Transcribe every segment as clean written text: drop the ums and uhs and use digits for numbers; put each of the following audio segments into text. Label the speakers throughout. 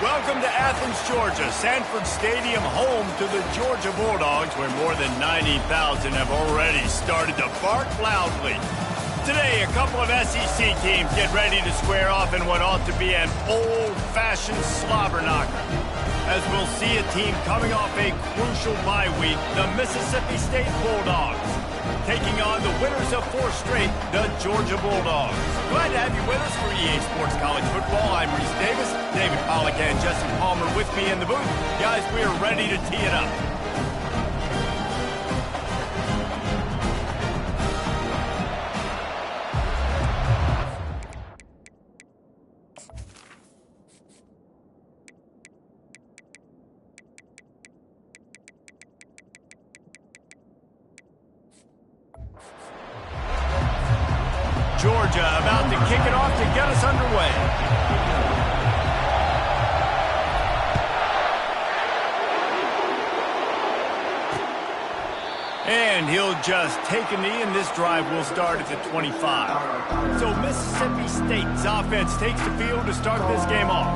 Speaker 1: Welcome to Athens, Georgia, Sanford Stadium, home to the Georgia Bulldogs, where more than 90,000 have already started to bark loudly. Today, a couple of SEC teams get ready to square off in what ought to be an old-fashioned slobber knocker. As we'll see a team coming off a crucial bye week, the Mississippi State Bulldogs, taking on the winners of 4 straight, the Georgia Bulldogs. Glad to have you with us for EA Sports College Football. I'm Reese Davis, David Pollack and Jesse Palmer with me in the booth. Guys, we are ready to tee it up. Georgia about to kick it off to get us underway. And he'll just take a knee, and this drive will start at the 25. So Mississippi State's offense takes the field to start this game off.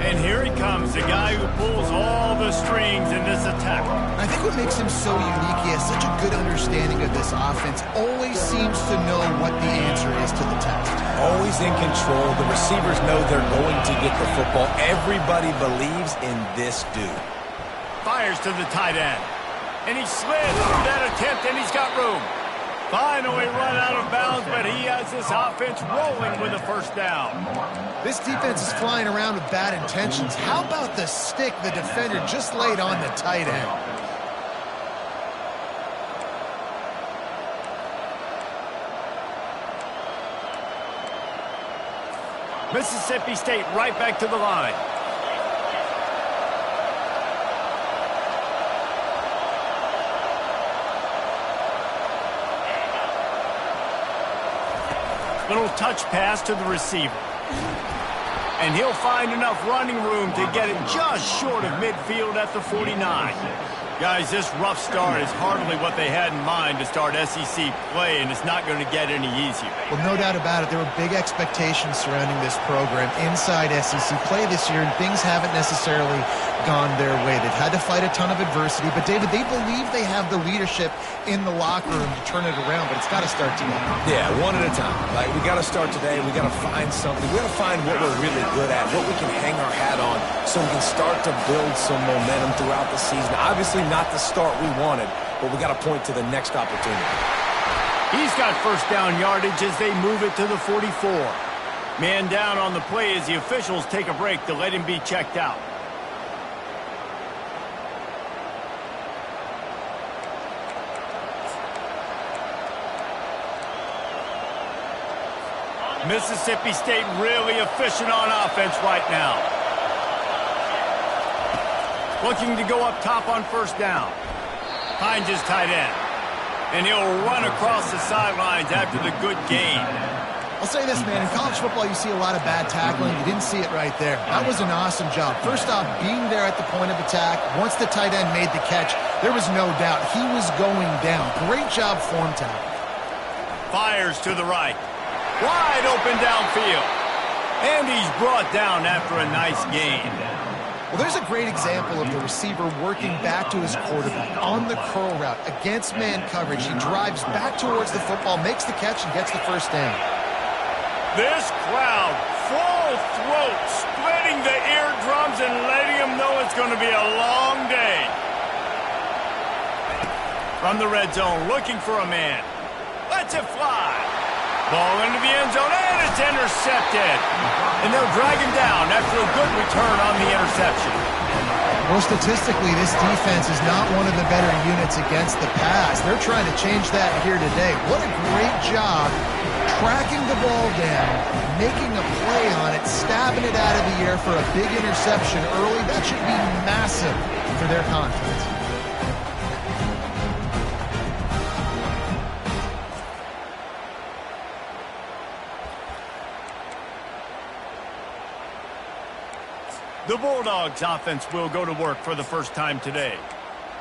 Speaker 1: And here he comes, the guy who pulls all the strings in this attack.
Speaker 2: I think what makes him so unique, he has such a good understanding of this offense, always seems to know what the answer is to the test.
Speaker 3: Always in control. The receivers know they're going to get the football. Everybody believes in this dude.
Speaker 1: Fires to the tight end. And he slid through that attempt, and he's got room. Finally run out of bounds, but he has this offense rolling with a first down.
Speaker 2: This defense is flying around with bad intentions. How about the stick the defender just laid on the tight end?
Speaker 1: Mississippi State right back to the line. Little touch pass to the receiver. And he'll find enough running room to get it just short of midfield at the 49. Guys, this rough start is hardly what they had in mind to start SEC play, and it's not going to get any easier.
Speaker 2: Well, no doubt about it. There were big expectations surrounding this program inside SEC play this year, and things haven't necessarily gone their way. They've had to fight a ton of adversity, but David, they believe they have the leadership in the locker room to turn it around, but it's got to start today.
Speaker 3: Yeah, one at a time. Like, we got to start today. We got to find something. We got to find what we're really good at, what we can hang our hat on, so we can start to build some momentum throughout the season. Obviously not the start we wanted, but we got to point to the next opportunity.
Speaker 1: He's got first down yardage as they move it to the 44. Man down on the play as the officials take a break to let him be checked out. Mississippi State really efficient on offense right now. Looking to go up top on first down. Finds his tight end. And he'll run across the sidelines after the good gain.
Speaker 2: I'll say this, man. In college football, you see a lot of bad tackling. You didn't see it right there. That was an awesome job. First off, being there at the point of attack. Once the tight end made the catch, there was no doubt he was going down. Great job form tackle.
Speaker 1: Fires to the right. Wide open downfield. And he's brought down after a nice gain.
Speaker 2: Well, there's a great example of the receiver working back to his quarterback on the curl route against man coverage. He drives back towards the football, makes the catch, and gets the first down.
Speaker 1: This crowd, full throat, splitting the eardrums and letting them know it's going to be a long day. From the red zone, looking for a man. Lets it fly. Ball into the end zone, and it's intercepted. And they'll drag him down after a good return on the interception.
Speaker 2: Well, statistically, this defense is not one of the better units against the pass. They're trying to change that here today. What a great job tracking the ball down, making a play on it, stabbing it out of the air for a big interception early. That should be massive for their confidence.
Speaker 1: The Bulldogs offense will go to work for the first time today.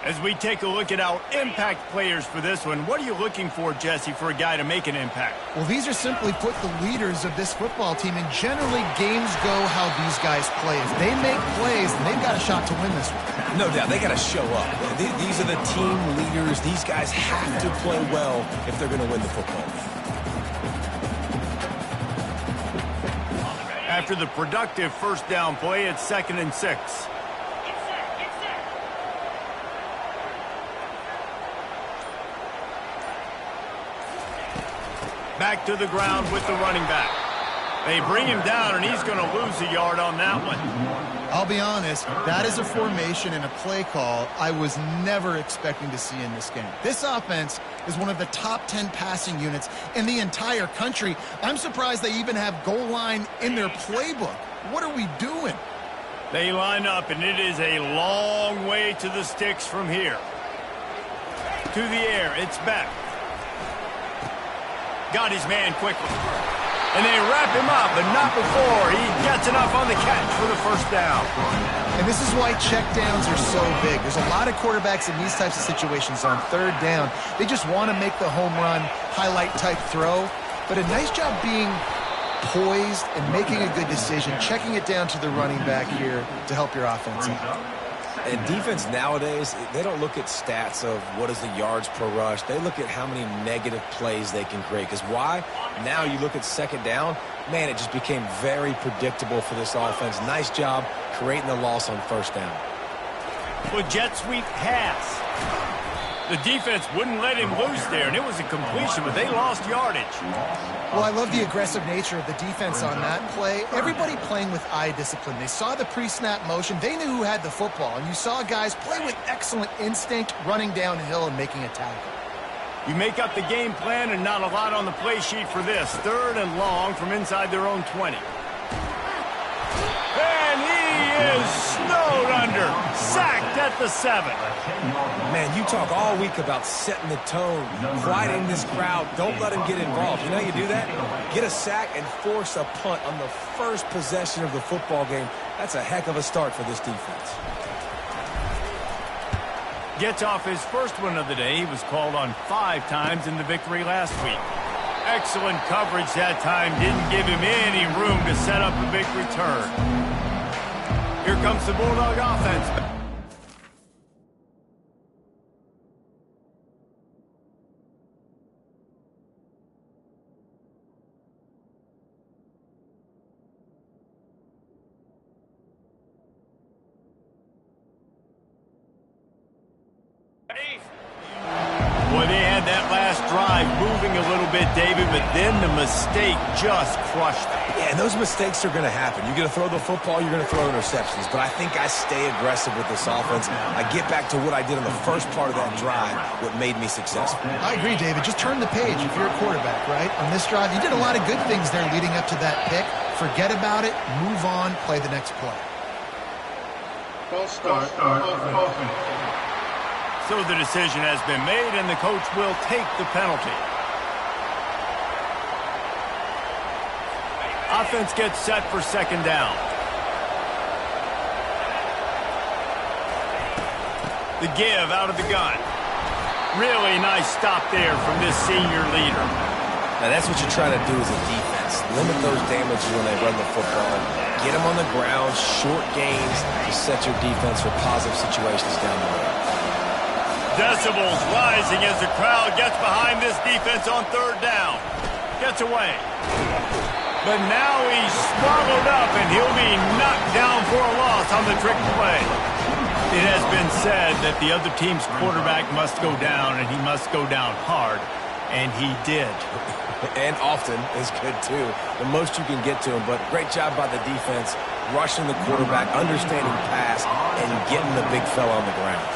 Speaker 1: As we take a look at our impact players for this one, what are you looking for, Jesse, for a guy to make an impact?
Speaker 2: Well, these are simply put the leaders of this football team, and generally games go how these guys play. If they make plays, then they've got a shot to win this one.
Speaker 3: No doubt, they got to show up. These are the team leaders. These guys have to play well if they're going to win the football game.
Speaker 1: After the productive first down play, it's 2nd and 6. Back to the ground with the running back. They bring him down, and he's going to lose a yard on that one.
Speaker 2: I'll be honest, that is a formation and a play call I was never expecting to see in this game. This offense is one of the top 10 passing units in the entire country. I'm surprised they even have goal line in their playbook. What are we doing?
Speaker 1: They line up, and it is a long way to the sticks from here. To the air, it's back. Got his man quickly. And they wrap him up, but not before he gets enough on the catch for the first down.
Speaker 2: And this is why check downs are so big. There's a lot of quarterbacks in these types of situations on 3rd down. They just want to make the home run, highlight type throw. But a nice job being poised and making a good decision, checking it down to the running back here to help your offense out.
Speaker 3: And defense nowadays, they don't look at stats of what is the yards per rush. They look at how many negative plays they can create. Because why? Now you look at 2nd down, man, it just became very predictable for this offense. Nice job creating the loss on 1st down.
Speaker 1: Well, jet sweep pass. The defense wouldn't let him loose there, and it was a completion, but they lost yardage.
Speaker 2: Well, I love the aggressive nature of the defense on that play. Everybody playing with eye discipline. They saw the pre-snap motion. They knew who had the football, and you saw guys play with excellent instinct, running downhill and making a tackle.
Speaker 1: You make up the game plan and not a lot on the play sheet for this. 3rd and long from inside their own 20. And he is snowed under. Sacked at the 7.
Speaker 3: Man, you talk all week about setting the tone, quieting this crowd. Don't let him get involved. You know how you do that? Get a sack and force a punt on the first possession of the football game. That's a heck of a start for this defense.
Speaker 1: Gets off his first one of the day. He was called on 5 times in the victory last week. Excellent coverage that time. Didn't give him any room to set up a big return. Here comes the Bulldog offense. Boy, they had that last drive moving a little bit, David, but then the mistake just crushed them.
Speaker 3: Yeah, and those mistakes are going to happen. You're going to throw the football, you're going to throw interceptions. But I think I stay aggressive with this offense. I get back to what I did on the first part of that drive, what made me successful.
Speaker 2: I agree, David. Just turn the page if you're a quarterback, right? On this drive, you did a lot of good things there leading up to that pick. Forget about it, move on, play the next play.
Speaker 1: So the decision has been made, and the coach will take the penalty. Offense gets set for 2nd down. The give out of the gun. Really nice stop there from this senior leader.
Speaker 3: Now that's what you try to do as a defense. Limit those damages when they run the football. Get them on the ground, short gains to set your defense for positive situations down the road.
Speaker 1: Decibels rising as the crowd gets behind this defense on 3rd down. Gets away. But now he's swallowed up, and he'll be knocked down for a loss on the trick play. It has been said that the other team's quarterback must go down, and he must go down hard, and he did.
Speaker 3: And often is good, too. The most you can get to him, but great job by the defense, rushing the quarterback, understanding pass, and getting the big fella on the ground.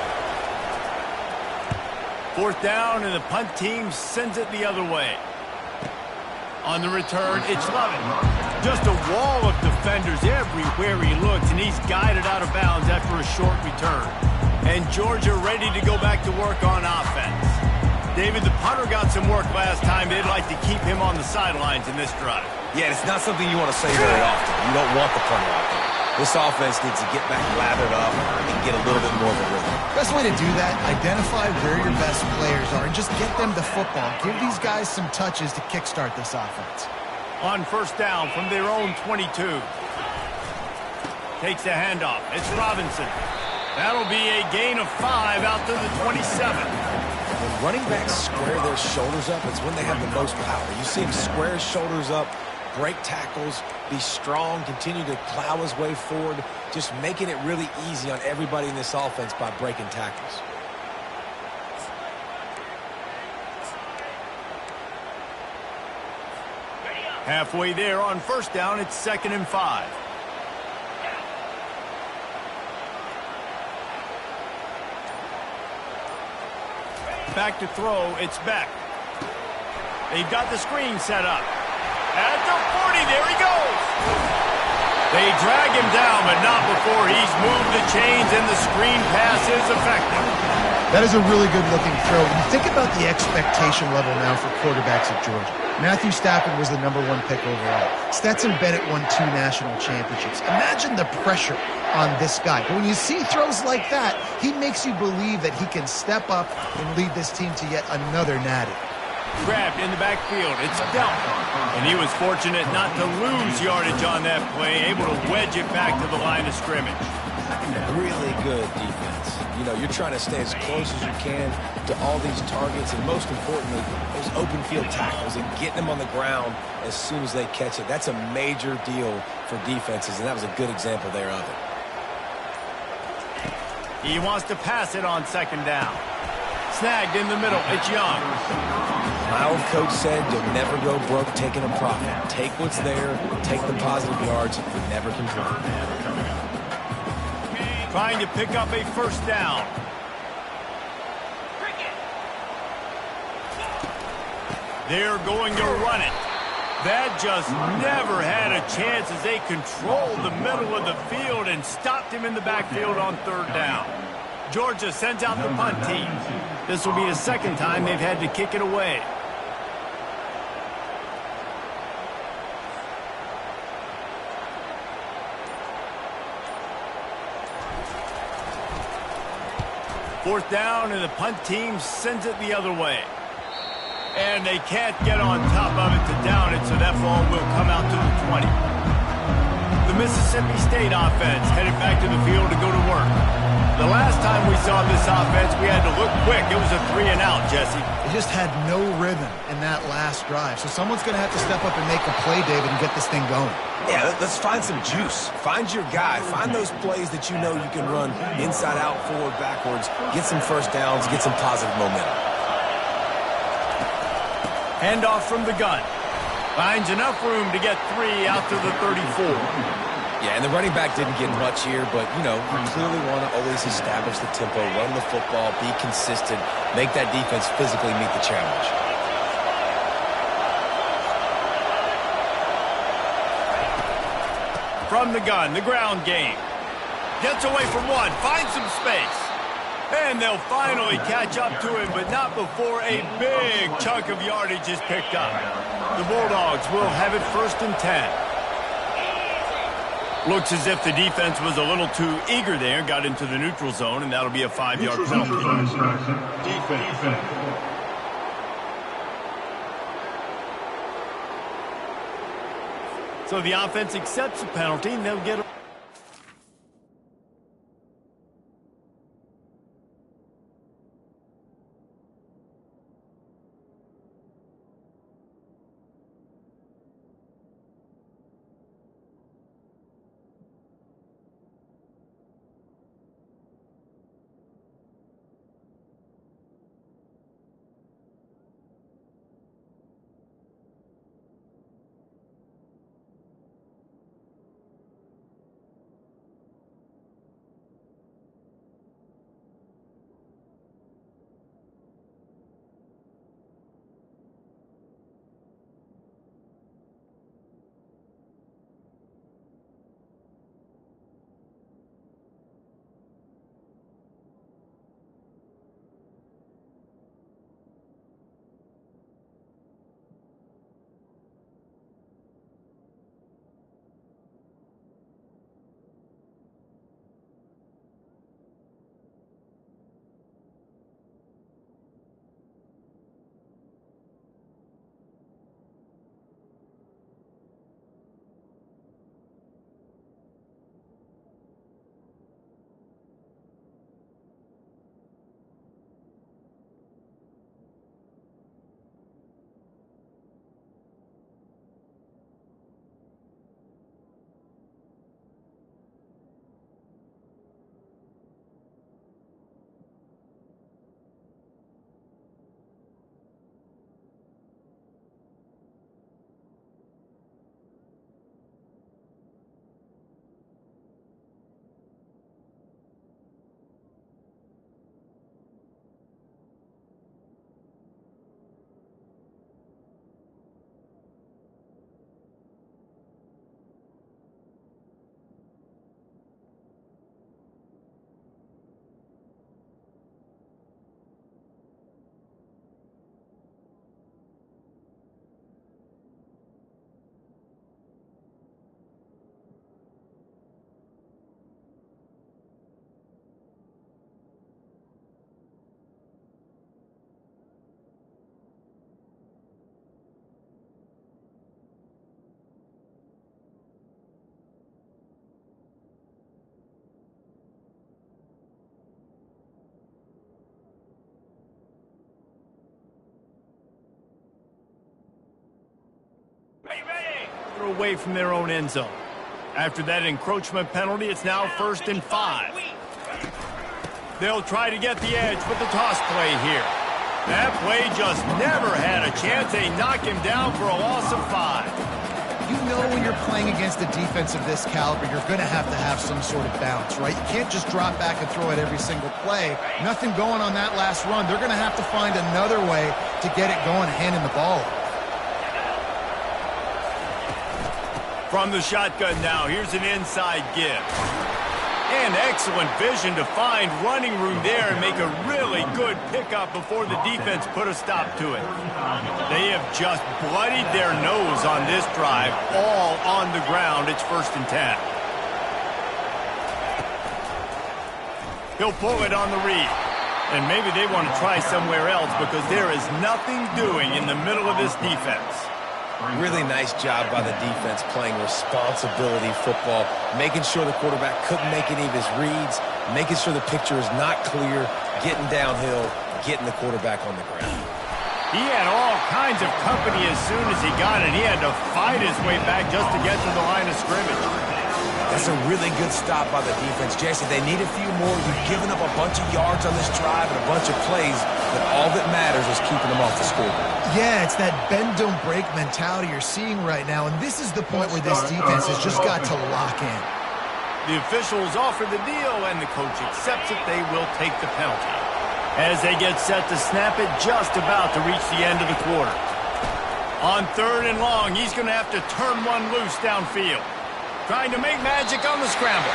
Speaker 1: 4th down, and the punt team sends it the other way. On the return, it's Lovett. Just a wall of defenders everywhere he looks, and he's guided out of bounds after a short return. And Georgia ready to go back to work on offense. David, the punter got some work last time. They'd like to keep him on the sidelines in this drive.
Speaker 3: Yeah, it's not something you want to say very often. You don't want the punter out there. This offense needs to get back lathered up and get a little bit more of a rhythm.
Speaker 2: Best way to do that, identify where your best players are and just get them the football. Give these guys some touches to kickstart this offense.
Speaker 1: On first down from their own 22. Takes the handoff. It's Robinson. That'll be a gain of 5 out to the 27.
Speaker 3: When running backs square their shoulders up, it's when they have the most power. You see him square his shoulders up, break tackles, be strong, continue to plow his way forward, just making it really easy on everybody in this offense by breaking tackles.
Speaker 1: Halfway there on first down, it's 2nd and 5. Back to throw, it's Beck. They've got the screen set up. At the 40, there he goes. They drag him down, but not before he's moved the chains and the screen pass is effective.
Speaker 2: That is a really good-looking throw. You think about the expectation level now for quarterbacks at Georgia. Matthew Stafford was the #1 pick overall. Stetson Bennett won 2 national championships. Imagine the pressure on this guy. But when you see throws like that, he makes you believe that he can step up and lead this team to yet another natty.
Speaker 1: Grabbed in the backfield. It's Delp. And he was fortunate not to lose yardage on that play, able to wedge it back to the line of scrimmage.
Speaker 3: Really good defense. You know, you're trying to stay as close as you can to all these targets, and most importantly, those open field tackles and getting them on the ground as soon as they catch it. That's a major deal for defenses, and that was a good example there of it.
Speaker 1: He wants to pass it on 2nd down. Snagged in the middle. It's Young.
Speaker 3: My old coach said you'll never go broke taking a profit. Take what's there, take the positive yards, and never complain.
Speaker 1: Trying to pick up a first down. They're going to run it. That just never had a chance as they controlled the middle of the field and stopped him in the backfield on 3rd down. Georgia sends out the punt team. This will be the 2nd time they've had to kick it away. Fourth down, and the punt team sends it the other way. And they can't get on top of it to down it, so that ball will come out to the 20. The Mississippi State offense headed back to the field to go to work. The last time we saw this offense, we had to look quick. It was a 3-and-out, Jesse.
Speaker 2: They just had no rhythm in that last drive. So someone's going to have to step up and make a play, David, and get this thing going.
Speaker 3: Yeah, let's find some juice. Find your guy. Find those plays that you know you can run inside out, forward, backwards. Get some first downs. Get some positive momentum.
Speaker 1: Handoff from the gun. Finds enough room to get 3 out to the 34.
Speaker 3: Yeah, and the running back didn't get much here, but, you know, you clearly want to always establish the tempo, run the football, be consistent, make that defense physically meet the challenge.
Speaker 1: From the gun, the ground game. Gets away from one, finds some space. And they'll finally catch up to him, but not before a big chunk of yardage is picked up. The Bulldogs will have it 1st and 10. Looks as if the defense was a little too eager there, got into the neutral zone, and that'll be a 5-yard penalty. Defense. So the offense accepts the penalty, and they'll get a away from their own end zone. After that encroachment penalty, it's now 1st and 5. They'll try to get the edge with the toss play here. That play just never had a chance. They knock him down for a loss of 5.
Speaker 2: You know when you're playing against a defense of this caliber, you're going to have some sort of bounce, right? You can't just drop back and throw it every single play. Nothing going on that last run. They're going to have to find another way to get it going, handing the ball off.
Speaker 1: From the shotgun now, here's an inside give. And excellent vision to find running room there and make a really good pickup before the defense put a stop to it. They have just bloodied their nose on this drive, all on the ground. It's 1st and 10. He'll pull it on the read. And maybe they want to try somewhere else because there is nothing doing in the middle of this defense.
Speaker 3: Really nice job by the defense playing responsibility football, making sure the quarterback couldn't make any of his reads, making sure the picture is not clear, getting downhill, getting the quarterback on the ground.
Speaker 1: He had all kinds of company as soon as he got it. He had to fight his way back just to get to the line of scrimmage.
Speaker 3: That's a really good stop by the defense. Jason, they need a few more. You've given up a bunch of yards on this drive and a bunch of plays, but all that matters is keeping them off the scoreboard.
Speaker 2: Yeah, it's that bend, don't break mentality you're seeing right now, and this is the point where this defense has just got to lock in.
Speaker 1: The officials offer the deal, and the coach accepts it. They will take the penalty. As they get set to snap it, just about to reach the end of the quarter. On 3rd and long, he's going to have to turn one loose downfield. Trying to make magic on the scramble.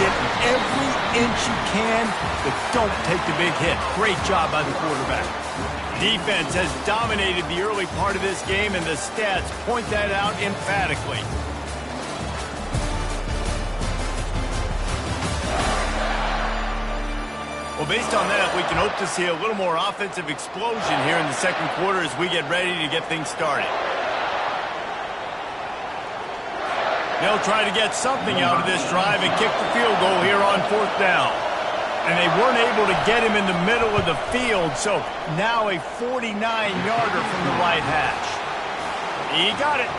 Speaker 1: Get every inch you can, but don't take the big hit. Great job by the quarterback. Defense has dominated the early part of this game, and the stats point that out emphatically. Well, based on that, we can hope to see a little more offensive explosion here in the second quarter as we get ready to get things started. They'll try to get something out of this drive and kick the field goal here on 4th down. And they weren't able to get him in the middle of the field, so now a 49-yarder from the right hash. He got it.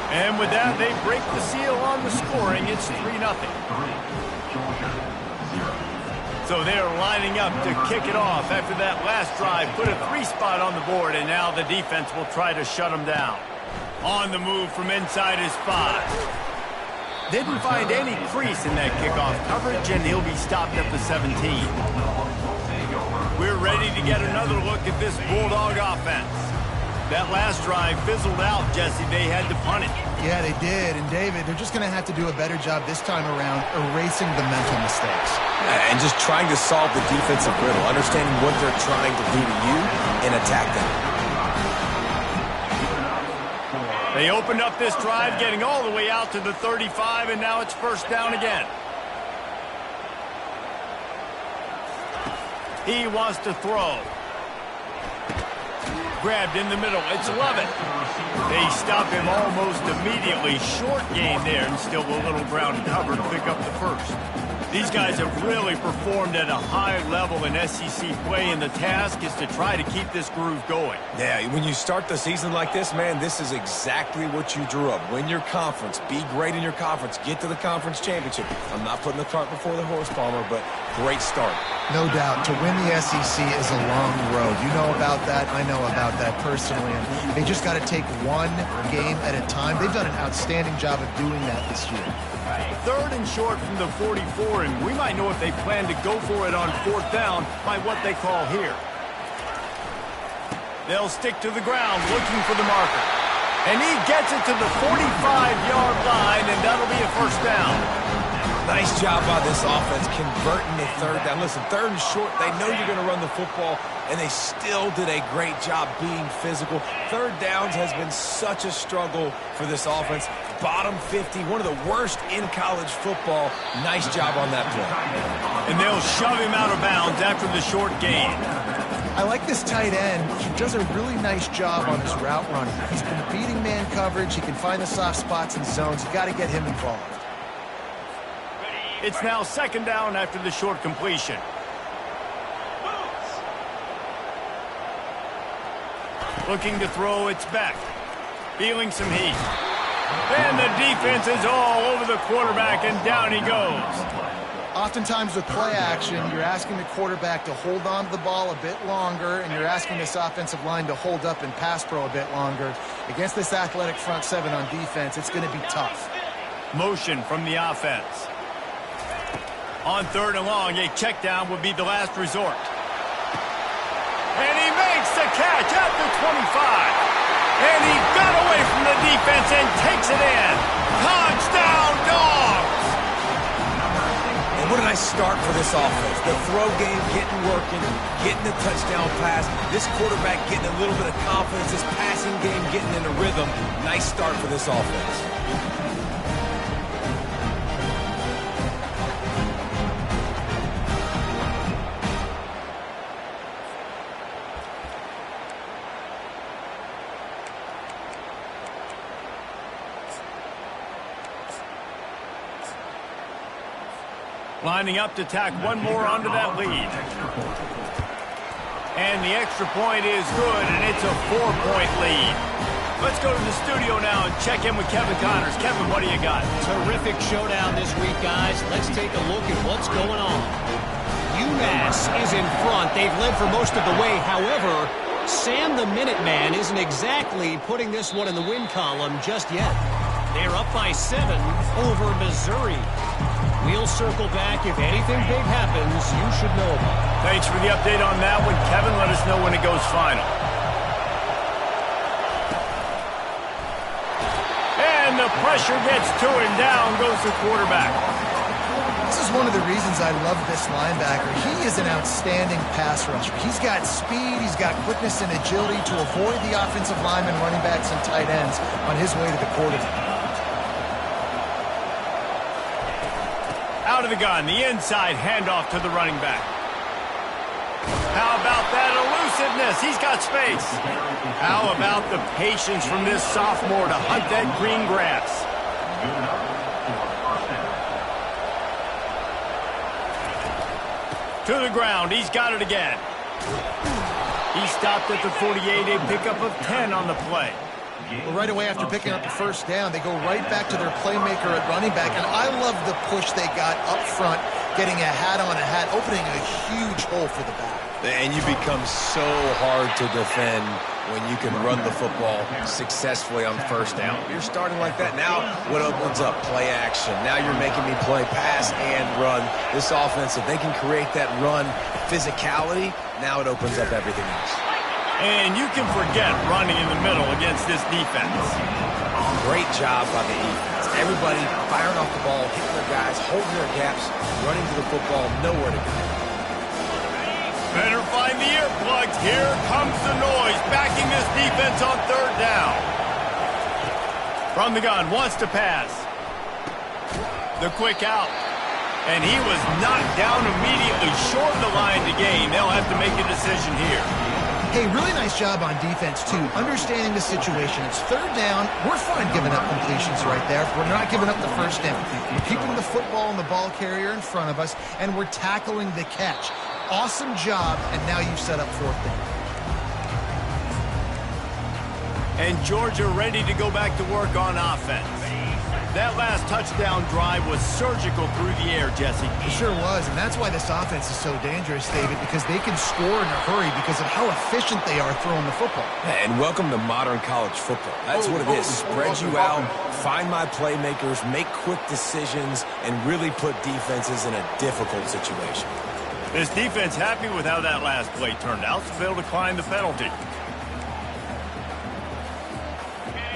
Speaker 1: And with that, they break the seal on the scoring. It's 3-0. So they're lining up to kick it off after that last drive. Put a 3 spot on the board, and now the defense will try to shut them down. On the move from inside his 5. Didn't find any crease in that kickoff coverage, and he'll be stopped at the 17. We're ready to get another look at this Bulldog offense. That last drive fizzled out, Jesse. They had to punt it.
Speaker 2: Yeah, they did. And, David, they're just going to have to do a better job this time around erasing the mental mistakes.
Speaker 3: And just trying to solve the defensive riddle, understanding what they're trying to do to you and attack them.
Speaker 1: They opened up this drive, getting all the way out to the 35, and now it's 1st down again. He wants to throw. Grabbed in the middle. It's Lovett. They stop him almost immediately. Short gain there, and still a little ground cover to pick up the 1st. These guys have really performed at a high level in SEC play, and the task is to try to keep this groove going.
Speaker 3: Yeah, when you start the season like this, man, this is exactly what you drew up. Win your conference. Be great in your conference. Get to the conference championship. I'm not putting the cart before the horse, Palmer, but great start.
Speaker 2: No doubt. To win the SEC is a long road. You know about that. I know about that personally. And they just got to take one game at a time. They've done an outstanding job of doing that this year.
Speaker 1: 3rd and short from the 44, and we might know if they plan to go for it on 4th down by what they call here. They'll stick to the ground looking for the marker. And he gets it to the 45-yard line, and that'll be a 1st down.
Speaker 3: Nice job by this offense converting the 3rd down. Listen, 3rd and short, they know you're going to run the football, and they still did a great job being physical. 3rd downs has been such a struggle for this offense. Bottom 50, one of the worst in college football. Nice job on that play.
Speaker 1: And they'll shove him out of bounds after the short gain.
Speaker 2: I like this tight end. He does a really nice job on his route running. He's been beating man coverage. He can find the soft spots and zones. You got to get him involved.
Speaker 1: It's now 2nd down after the short completion. Looking to throw, it's Beck. Feeling some heat. And the defense is all over the quarterback, and down he goes.
Speaker 2: Oftentimes with play action, you're asking the quarterback to hold on to the ball a bit longer, and you're asking this offensive line to hold up and pass pro a bit longer. Against this athletic front seven on defense, it's going to be tough.
Speaker 1: Motion from the offense. On 3rd and long, a check down would be the last resort. And he makes the catch at the 25. And he got away from the defense and takes it in. Touchdown, Dogs!
Speaker 3: And what a nice start for this offense. The throw game getting working, getting the touchdown pass. This quarterback getting a little bit of confidence. This passing game getting in a rhythm. Nice start for this offense.
Speaker 1: Lining up to tack one more onto that lead. And the extra point is good, and it's a 4-point lead. Let's go to the studio now and check in with Kevin Connors. Kevin, what do you got?
Speaker 4: Terrific showdown this week, guys. Let's take a look at what's going on. UMass is in front. They've led for most of the way. However, Sam the Minuteman isn't exactly putting this one in the win column just yet. They're up by 7 over Missouri. We'll circle back. If anything big happens, you should know about it.
Speaker 1: Thanks for the update on that one, Kevin. Let us know when it goes final. And the pressure gets to him. Down goes the quarterback.
Speaker 2: This is one of the reasons I love this linebacker. He is an outstanding pass rusher. He's got speed, he's got quickness and agility to avoid the offensive linemen, running backs, and tight ends on his way to the quarterback.
Speaker 1: Out of the gun, the inside handoff to the running back. How about that elusiveness? He's got space. How about the patience from this sophomore to hunt that green grass? To the ground, he's got it again. He stopped at the 48, a pickup of 10 on the play.
Speaker 2: Well, right away after picking up the first down, they go right back to their playmaker at running back. And I love the push they got up front, getting a hat on a hat, opening a huge hole for the back.
Speaker 3: And you become so hard to defend when you can run the football successfully on 1st down. You're starting like that. Now what opens up? Play action. Now you're making me play pass and run. This offense, if they can create that run physicality, now it opens up everything else.
Speaker 1: And you can forget running in the middle against this defense.
Speaker 3: Great job by the defense. Everybody firing off the ball, hitting their guys, holding their gaps, running to the football, nowhere to go.
Speaker 1: Better find the earplugs. Here comes the noise, backing this defense on 3rd down. From the gun, wants to pass. The quick out. And he was knocked down immediately, short of the line to gain. They'll have to make a decision here.
Speaker 2: Hey, really nice job on defense, too, understanding the situation. It's 3rd down. We're fine giving up completions right there. We're not giving up the 1st down. We're keeping the football and the ball carrier in front of us, and we're tackling the catch. Awesome job, and now you've set up 4th down.
Speaker 1: And Georgia ready to go back to work on offense. That last touchdown drive was surgical through the air, Jesse.
Speaker 2: It sure was, and that's why this offense is so dangerous, David, because they can score in a hurry because of how efficient they are throwing the football.
Speaker 3: And welcome to modern college football. That's what it is. Spread you out, find my playmakers, make quick decisions, and really put defenses in a difficult situation.
Speaker 1: This defense happy with how that last play turned out, so they'll decline the penalty.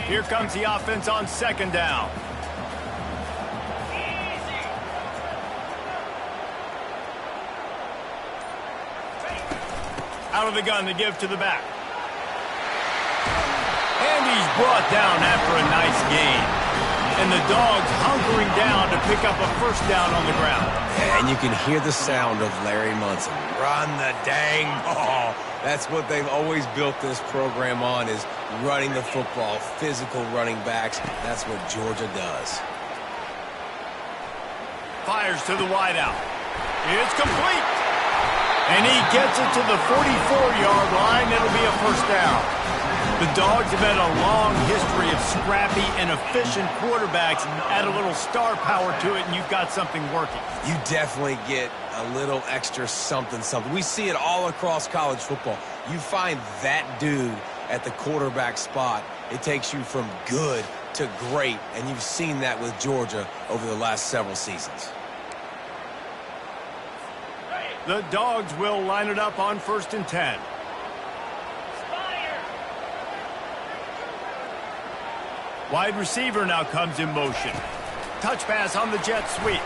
Speaker 1: Here comes the offense on 2nd down. Out of the gun to give to the back. And he's brought down after a nice gain. And the Dogs hunkering down to pick up a 1st down on the ground.
Speaker 3: And you can hear the sound of Larry Munson. Run the dang ball. That's what they've always built this program on, is running the football, physical running backs. That's what Georgia does.
Speaker 1: Fires to the wideout. It's complete. And he gets it to the 44-yard line. It'll be a 1st down. The Dogs have had a long history of scrappy and efficient quarterbacks. Add a little star power to it, and you've got something working.
Speaker 3: You definitely get a little extra something. We see it all across college football. You find that dude at the quarterback spot, it takes you from good to great, and you've seen that with Georgia over the last several seasons.
Speaker 1: The Dogs will line it up on 1st and 10. Wide receiver now comes in motion. Touch pass on the jet sweep.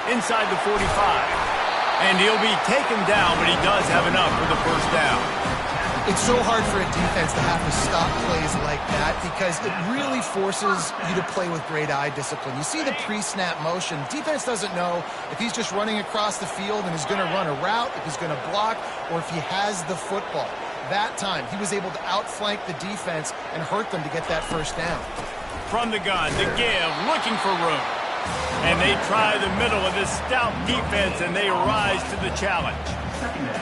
Speaker 1: Inside the 45. And he'll be taken down, but he does have enough for the first down.
Speaker 2: It's so hard for a defense to have to stop plays like that because it really forces you to play with great eye discipline. You see the pre-snap motion. Defense doesn't know if he's just running across the field and is going to run a route, if he's going to block, or if he has the football. That time, he was able to outflank the defense and hurt them to get that first down.
Speaker 1: From the gun, the give, looking for room. And they try the middle of this stout defense, and they rise to the challenge.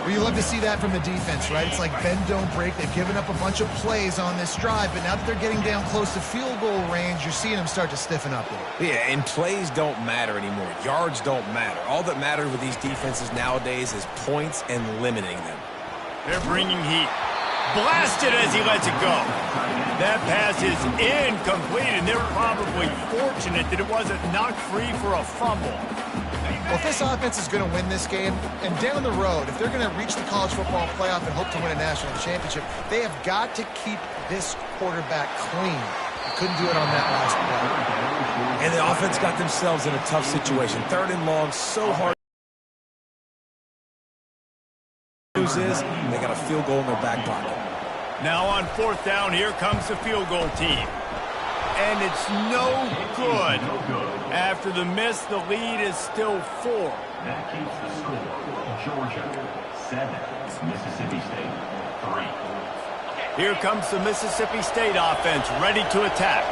Speaker 2: Well, you love to see that from the defense, right? It's like bend, don't break. They've given up a bunch of plays on this drive, but now that they're getting down close to field goal range, you're seeing them start to stiffen up there.
Speaker 3: Yeah, and plays don't matter anymore. Yards don't matter. All that matters with these defenses nowadays is points and limiting them.
Speaker 1: They're bringing heat. Blasted as he lets it go. That pass is incomplete, and they're probably fortunate that it wasn't knocked free for a fumble.
Speaker 2: Well, if this offense is going to win this game, and down the road, if they're going to reach the college football playoff and hope to win a national championship, they have got to keep this quarterback clean. Couldn't do it on that last play.
Speaker 3: And the offense got themselves in a tough situation. 3rd and long, so hard. News is they got a field goal in their back pocket.
Speaker 1: Now on 4th down, here comes the field goal team. And it's no good. After the miss, the lead is still 4.
Speaker 5: That keeps the score. Georgia 7, Mississippi State 3.
Speaker 1: Here comes the Mississippi State offense, ready to attack.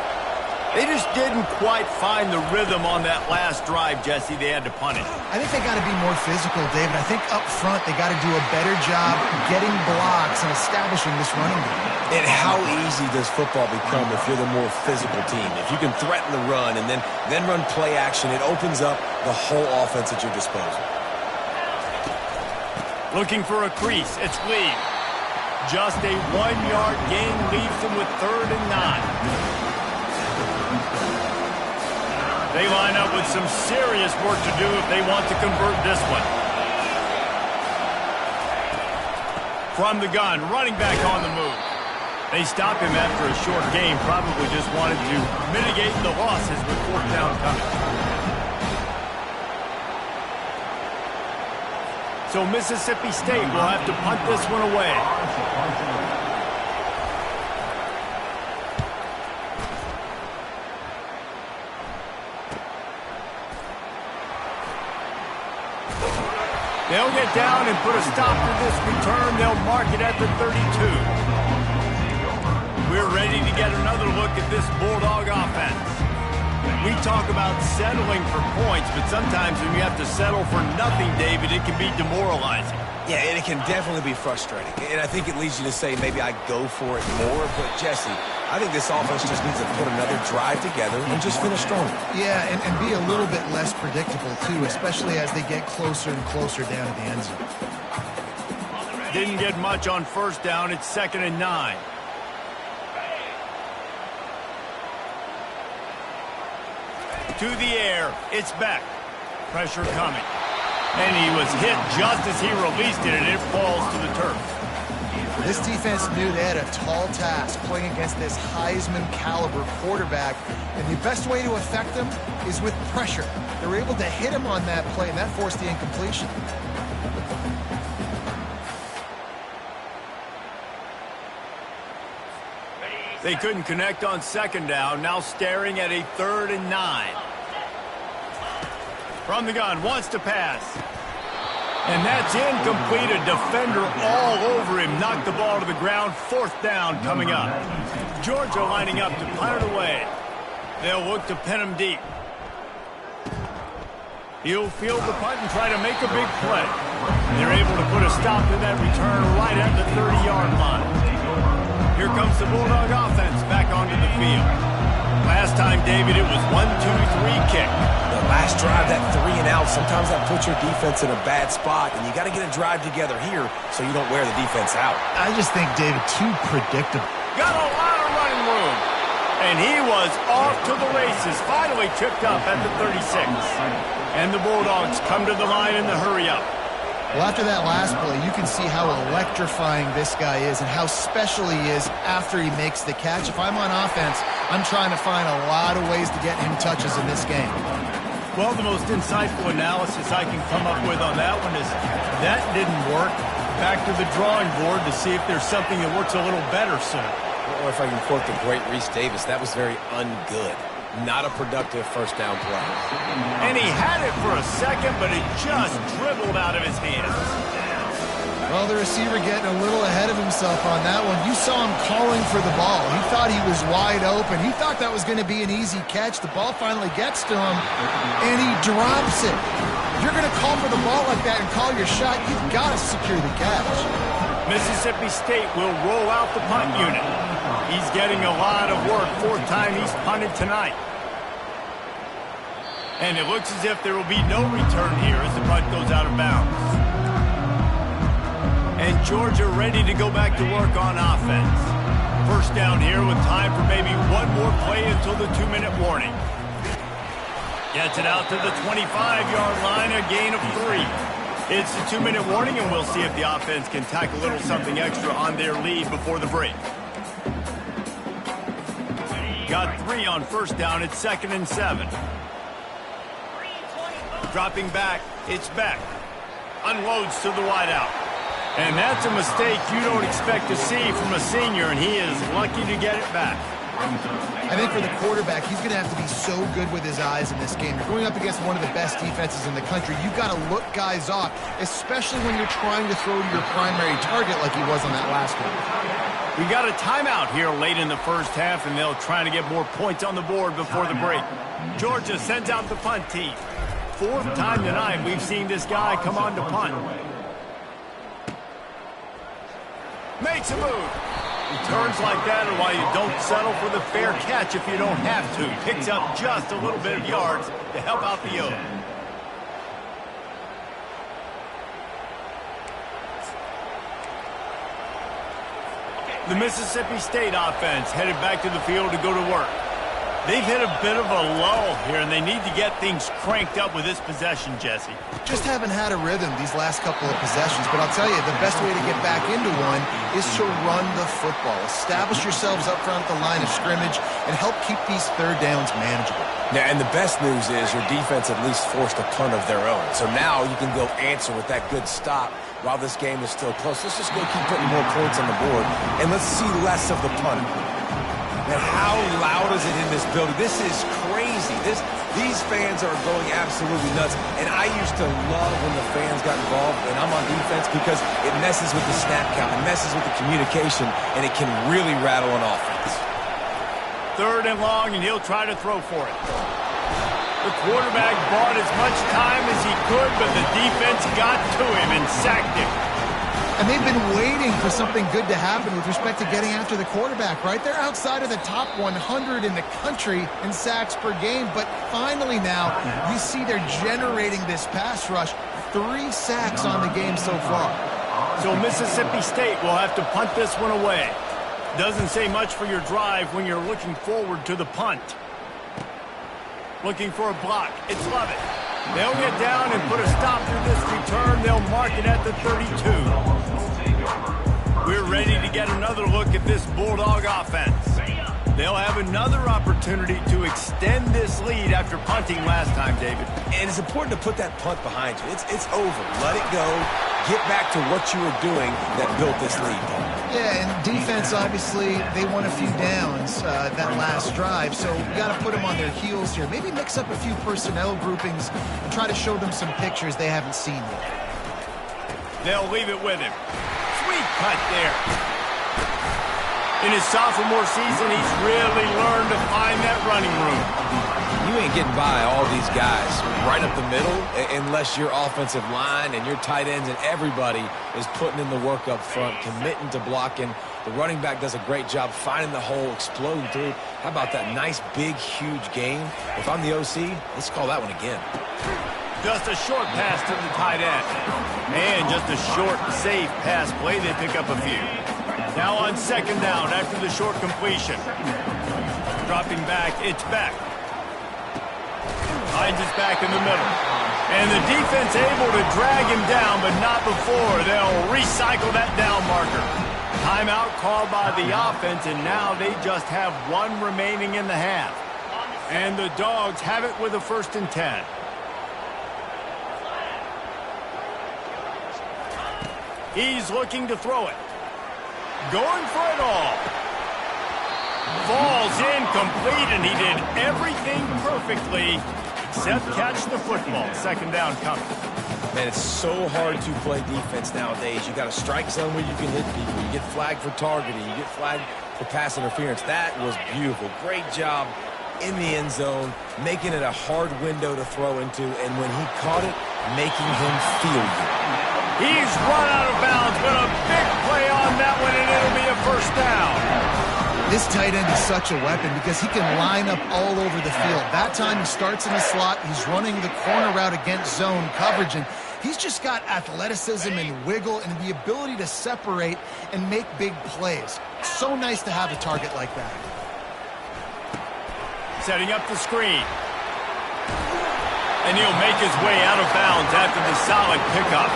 Speaker 1: They just didn't quite find the rhythm on that last drive, Jesse. They had to punt it.
Speaker 2: I think they got to be more physical, David. I think up front they got to do a better job getting blocks and establishing this running game.
Speaker 3: And how easy does football become if you're the more physical team? If you can threaten the run and then run play action, it opens up the whole offense at your disposal. Looking for a crease. It's Lee.
Speaker 1: Just a 1-yard gain leaves them with 3rd and 9. They line up with some serious work to do if they want to convert this one. From the gun, running back on the move. They stop him after a short game, probably just wanted to mitigate the losses with 4th down coming. So Mississippi State will have to punt this one away. They'll get down and put a stop to this return. They'll mark it at the 32. We're ready to get another look at this Bulldog offense. We talk about settling for points, but sometimes when you have to settle for nothing, David, it can be demoralizing.
Speaker 3: Yeah, and it can definitely be frustrating. And I think it leads you to say maybe I go for it more. But, Jesse, I think this offense just needs to put another drive together and just finish strong.
Speaker 2: Yeah, and be a little bit less predictable, too, especially as they get closer and closer down to the end zone.
Speaker 1: Didn't get much on 1st down. It's 2nd and 9. To the air. It's Beck. Pressure coming. And he was hit just as he released it, and it falls to the turf.
Speaker 2: This defense knew they had a tall task playing against this Heisman-caliber quarterback, and the best way to affect him is with pressure. They were able to hit him on that play, and that forced the incompletion.
Speaker 1: They couldn't connect on 2nd down, now staring at a 3rd and 9. From the gun, wants to pass. And that's incomplete. A defender all over him. Knocked the ball to the ground. 4th down coming up. Georgia lining up to punt it away. They'll look to pin him deep. He'll field the punt and try to make a big play. They're able to put a stop to that return right at the 30-yard line. Here comes the Bulldog offense back onto the field. Last time, David, it was 1-2-3 kick.
Speaker 3: The last drive, that 3 and out, sometimes that puts your defense in a bad spot, and you got to get a drive together here so you don't wear the defense out.
Speaker 2: I just think, David, too predictable.
Speaker 1: Got a lot of running room. And he was off to the races, finally tripped up at the 36. And the Bulldogs come to the line in the hurry-up.
Speaker 2: Well, after that last play, you can see how electrifying this guy is and how special he is after he makes the catch. If I'm on offense, I'm trying to find a lot of ways to get him touches in this game.
Speaker 1: Well, the most insightful analysis I can come up with on that one is that didn't work. Back to the drawing board to see if there's something that works a little better soon.
Speaker 3: Or if I can quote the great Reese Davis, that was very ungood. Not a productive first down play.
Speaker 1: And he had it for a second, but it just dribbled out of his hands.
Speaker 2: Well, the receiver getting a little ahead of himself on that one. You saw him calling for the ball. He thought he was wide open. He thought that was going to be an easy catch. The ball finally gets to him, and he drops it. If you're going to call for the ball like that and call your shot, you've got to secure the catch.
Speaker 1: Mississippi State will roll out the punt unit. He's getting a lot of work. Fourth time he's punted tonight. And it looks as if there will be no return here as the punt goes out of bounds. And Georgia ready to go back to work on offense. First down here with time for maybe one more play until the 2-minute warning. Gets it out to the 25-yard line, a gain of 3. It's the 2-minute warning, and we'll see if the offense can tack a little something extra on their lead before the break. Got 3 on first down. It's 2nd and 7. Dropping back, it's Beck. Unloads to the wideout. And that's a mistake you don't expect to see from a senior, and he is lucky to get it back.
Speaker 2: I think for the quarterback, he's going to have to be so good with his eyes in this game. You're going up against one of the best defenses in the country. You've got to look guys off, especially when you're trying to throw to your primary target like he was on that last one.
Speaker 1: We got a timeout here late in the first half, and they'll try to get more points on the board before the break. Georgia sends out the punt team. 4th time tonight we've seen this guy come on to punt. Makes a move. Returns like that are why you don't settle for the fair catch if you don't have to. Picks up just a little bit of yards to help out the yoke. The Mississippi State offense headed back to the field to go to work. They've hit a bit of a lull here, and they need to get things cranked up with this possession, Jesse.
Speaker 2: Just haven't had a rhythm these last couple of possessions, but I'll tell you, the best way to get back into one is to run the football. Establish yourselves up front at the line of scrimmage and help keep these third downs manageable.
Speaker 3: Yeah, and the best news is your defense at least forced a punt of their own. So now you can go answer with that good stop while this game is still close. Let's just go keep putting more points on the board, and let's see less of the punt. And how loud is it in this building? This is crazy. These fans are going absolutely nuts. And I used to love when the fans got involved, and I'm on defense, because it messes with the snap count, it messes with the communication, and it can really rattle an offense.
Speaker 1: 3rd and long, and he'll try to throw for it. The quarterback bought as much time as he could, but the defense got to him and sacked him.
Speaker 2: And they've been waiting for something good to happen with respect to getting after the quarterback, right? They're outside of the top 100 in the country in sacks per game, but finally now you see they're generating this pass rush. 3 sacks on the game so far.
Speaker 1: So Mississippi State will have to punt this one away. Doesn't say much for your drive when you're looking forward to the punt. Looking for a block. It's Lovett. They'll get down and put a stop to this return. They'll mark it at the 32. We're ready to get another look at this Bulldog offense. They'll have another opportunity to extend this lead after punting last time, David.
Speaker 3: And it's important to put that punt behind you. It's over. Let it go. Get back to what you were doing that built this lead.
Speaker 2: Yeah, and defense, obviously, they won a few downs that last drive, so you got to put them on their heels here. Maybe mix up a few personnel groupings and try to show them some pictures they haven't seen yet.
Speaker 1: They'll leave it with him. Sweet cut there. In his sophomore season, he's really learned to find that running room.
Speaker 3: You ain't getting by all these guys right up the middle unless your offensive line and your tight ends and everybody is putting in the work up front, committing to blocking. The running back does a great job finding the hole, exploding through. How about that nice, big, huge gain? If I'm the OC, let's call that one again.
Speaker 1: Just a short pass to the tight end. And just a short, safe pass play. They pick up a few. Now on second down after the short completion. Dropping back, it's back. Finds his back in the middle. And the defense able to drag him down, but not before. They'll recycle that down marker. Timeout called by the offense, and now they just have one remaining in the half. And the Dogs have it with a 1st and 10. He's looking to throw it. Going for it all. Falls incomplete, and he did everything perfectly except catch the football. Second down coming.
Speaker 3: Man, it's so hard to play defense nowadays. You got a strike zone where you can hit people. You get flagged for targeting. You get flagged for pass interference. That was beautiful. Great job in the end zone, making it a hard window to throw into, and when he caught it, making him feel good.
Speaker 1: He's run out of bounds, but a big play on that one, and it'll be a 1st down.
Speaker 2: This tight end is such a weapon because he can line up all over the field. That time he starts in the slot. He's running the corner route against zone coverage, and he's just got athleticism and wiggle and the ability to separate and make big plays. So nice to have a target like that.
Speaker 1: Setting up the screen. And he'll make his way out of bounds after the solid pickup.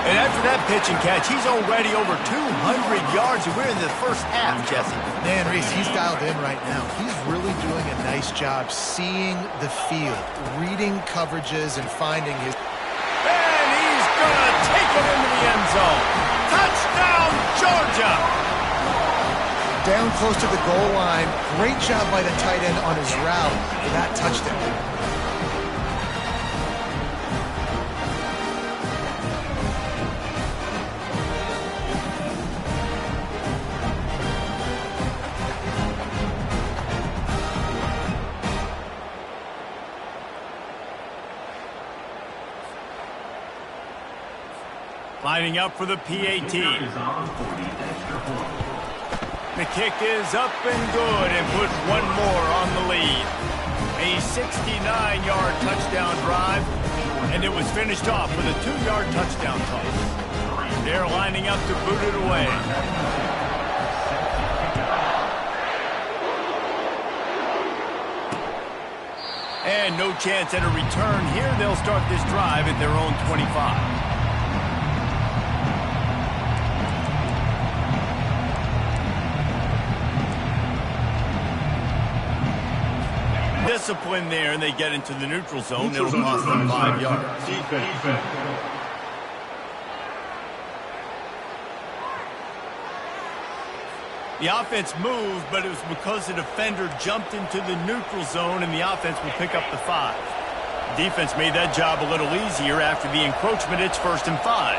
Speaker 1: And after that pitch and catch, he's already over 200 yards, and we're in the first half, Jesse.
Speaker 2: Man, Reese, he's dialed in right now. He's really doing a nice job seeing the field, reading coverages, and finding his...
Speaker 1: And he's going to take it into the end zone. Touchdown, Georgia!
Speaker 2: Down close to the goal line. Great job by the tight end on his route for that touchdown.
Speaker 1: Lining up for the PAT. The kick is up and good and puts one more on the lead. A 69-yard touchdown drive, and it was finished off with a 2-yard touchdown toss. They're lining up to boot it away. And no chance at a return here. They'll start this drive at their own 25. Discipline there, and they get into the neutral zone. It'll cost them 5 yards. The offense moved, but it was because the defender jumped into the neutral zone, and the offense will pick up the 5. The defense made that job a little easier after the encroachment. It's 1st and 5.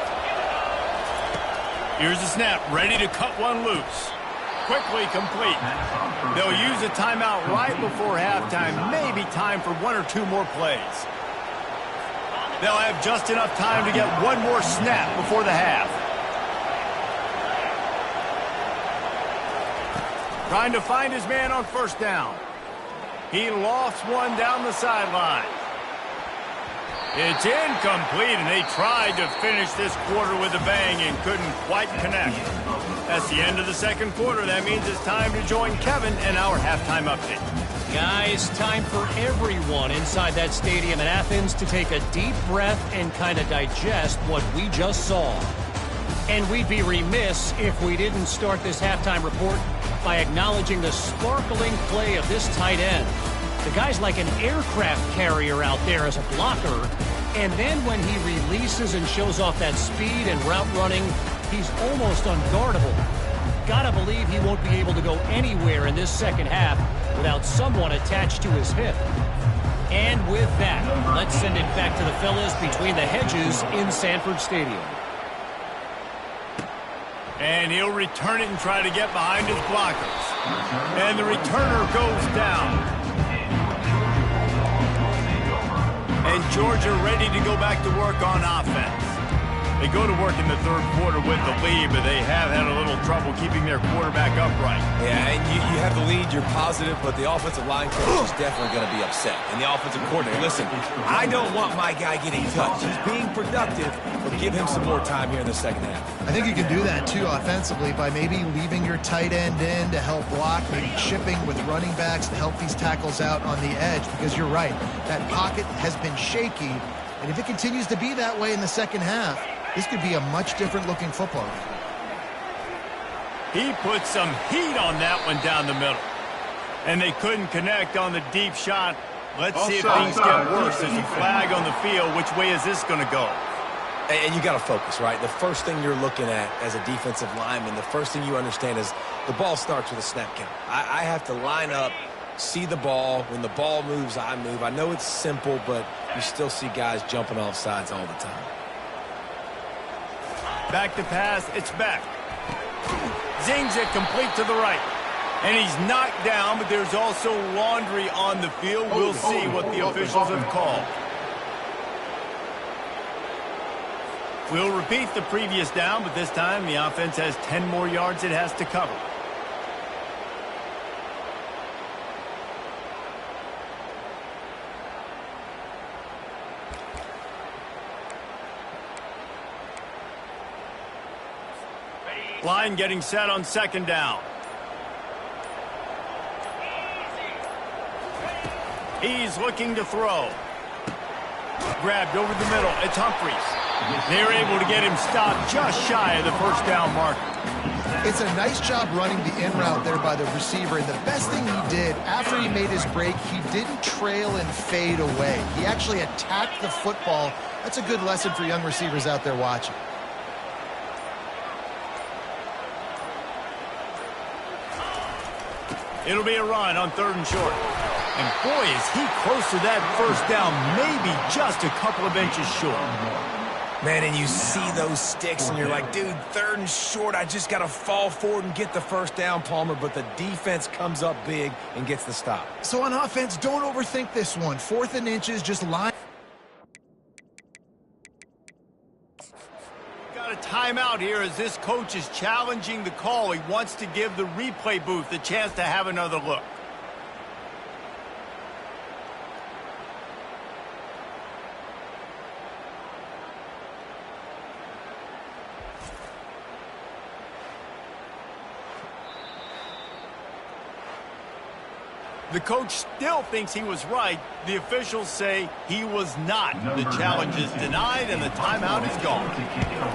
Speaker 1: Here's the snap, ready to cut one loose. Quickly complete. They'll use a timeout right before halftime. Maybe time for 1 or 2 more plays. They'll have just enough time to get one more snap before the half. Trying to find his man on 1st down. He lost one down the sideline. It's incomplete, and they tried to finish this quarter with a bang and couldn't quite connect. That's the end of the 2nd quarter. That means it's time to join Kevin in our halftime update.
Speaker 4: Guys, time for everyone inside that stadium in Athens to take a deep breath and kind of digest what we just saw. And we'd be remiss if we didn't start this halftime report by acknowledging the sparkling play of this tight end. The guy's like an aircraft carrier out there as a blocker, and then when he releases and shows off that speed and route running, he's almost unguardable. Gotta believe he won't be able to go anywhere in this 2nd half without someone attached to his hip. And with that, let's send it back to the fellas between the hedges in Sanford Stadium.
Speaker 1: And he'll return it and try to get behind his blockers. And the returner goes down. And Georgia ready to go back to work on offense. They go to work in the third quarter with the lead, but they have had a little trouble keeping their quarterback upright.
Speaker 3: Yeah, and you have the lead, you're positive, but the offensive line coach is definitely going to be upset. And the offensive coordinator, listen, I don't want my guy getting touched. He's being productive, but give him some more time here in the second half.
Speaker 2: I think you can do that, too, offensively, by maybe leaving your tight end in to help block, maybe chipping with running backs to help these tackles out on the edge, because you're right, that pocket has been shaky, and if it continues to be that way in the second half, this could be a much different looking football.
Speaker 1: He put some heat on that one down the middle. And they couldn't connect on the deep shot. Let's see if things get worse. There's a flag on the field. Which way is this going to go?
Speaker 3: And you got to focus, right? The first thing you're looking at as a defensive lineman, the first thing you understand is the ball starts with a snap count. I have to line up, see the ball. When the ball moves, I move. I know it's simple, but you still see guys jumping off sides all the time.
Speaker 1: Back to pass, it's back. Zings it complete to the right. And he's knocked down, but there's also laundry on the field. We'll see what the officials have called. We'll repeat the previous down, but this time the offense has 10 more yards it has to cover. Line getting set on second down. He's looking to throw. Grabbed over the middle. It's Humphries. They're able to get him stopped just shy of the first down marker.
Speaker 2: It's a nice job running the in route there by the receiver, and the best thing he did after he made his break, he didn't trail and fade away. He actually attacked the football. That's a good lesson for young receivers out there watching.
Speaker 1: It'll be a run on third and short. And boy, is he close to that first down, maybe just a couple of inches short.
Speaker 3: Man, and you see those sticks, and you're like, dude, third and short, I just got to fall forward and get the first down, Palmer, but the defense comes up big and gets the stop.
Speaker 2: So on offense, don't overthink this one. 4th and inches, just line.
Speaker 1: Got a timeout here as this coach is challenging the call. He wants to give the replay booth a chance to have another look. The coach still thinks he was right. The officials say he was not. The challenge is denied and the timeout is gone.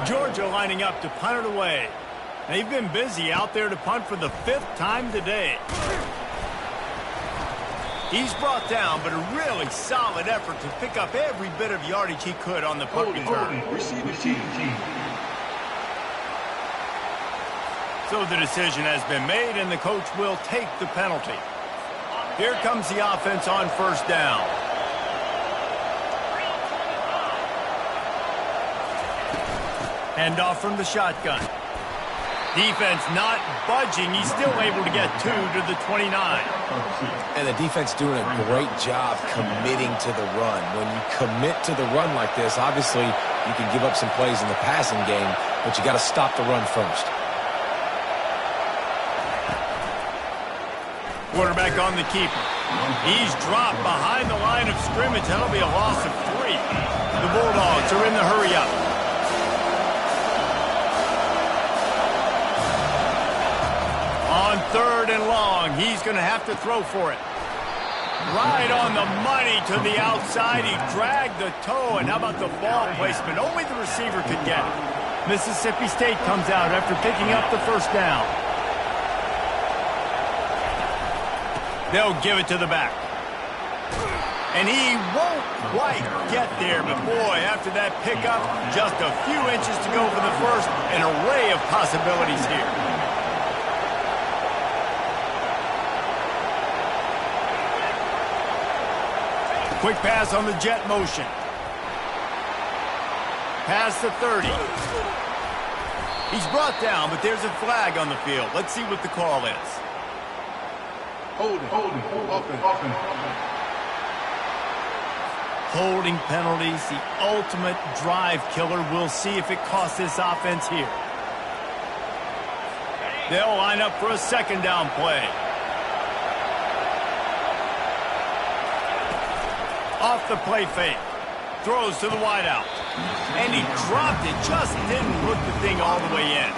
Speaker 1: Georgia lining up to punt it away. They've been busy out there to punt for the 5th time today. He's brought down, but a really solid effort to pick up every bit of yardage he could on the punt return. So the decision has been made, and the coach will take the penalty. Here comes the offense on first down. Handoff from the shotgun. Defense not budging. He's still able to get 2 to the 29.
Speaker 3: And the defense doing a great job committing to the run. When you commit to the run like this, obviously you can give up some plays in the passing game, but you got to stop the run first.
Speaker 1: Quarterback on the keeper. He's dropped behind the line of scrimmage. That'll be a loss of 3. The Bulldogs are in the hurry-up. On third and long, he's going to have to throw for it. Right on the money to the outside. He dragged the toe, and how about the ball placement? Only the receiver could get it. Mississippi State comes out after picking up the first down. They'll give it to the back. And he won't quite get there, but boy, after that pickup, just a few inches to go for the first. An array of possibilities here. Quick pass on the jet motion. Pass the 30. He's brought down, but there's a flag on the field. Let's see what the call is. Holding penalties, the ultimate drive killer. We'll see if it costs this offense here. They'll line up for a second down play. Off the play fake. Throws to the wideout. And he dropped it. Just didn't hook the thing all the way in.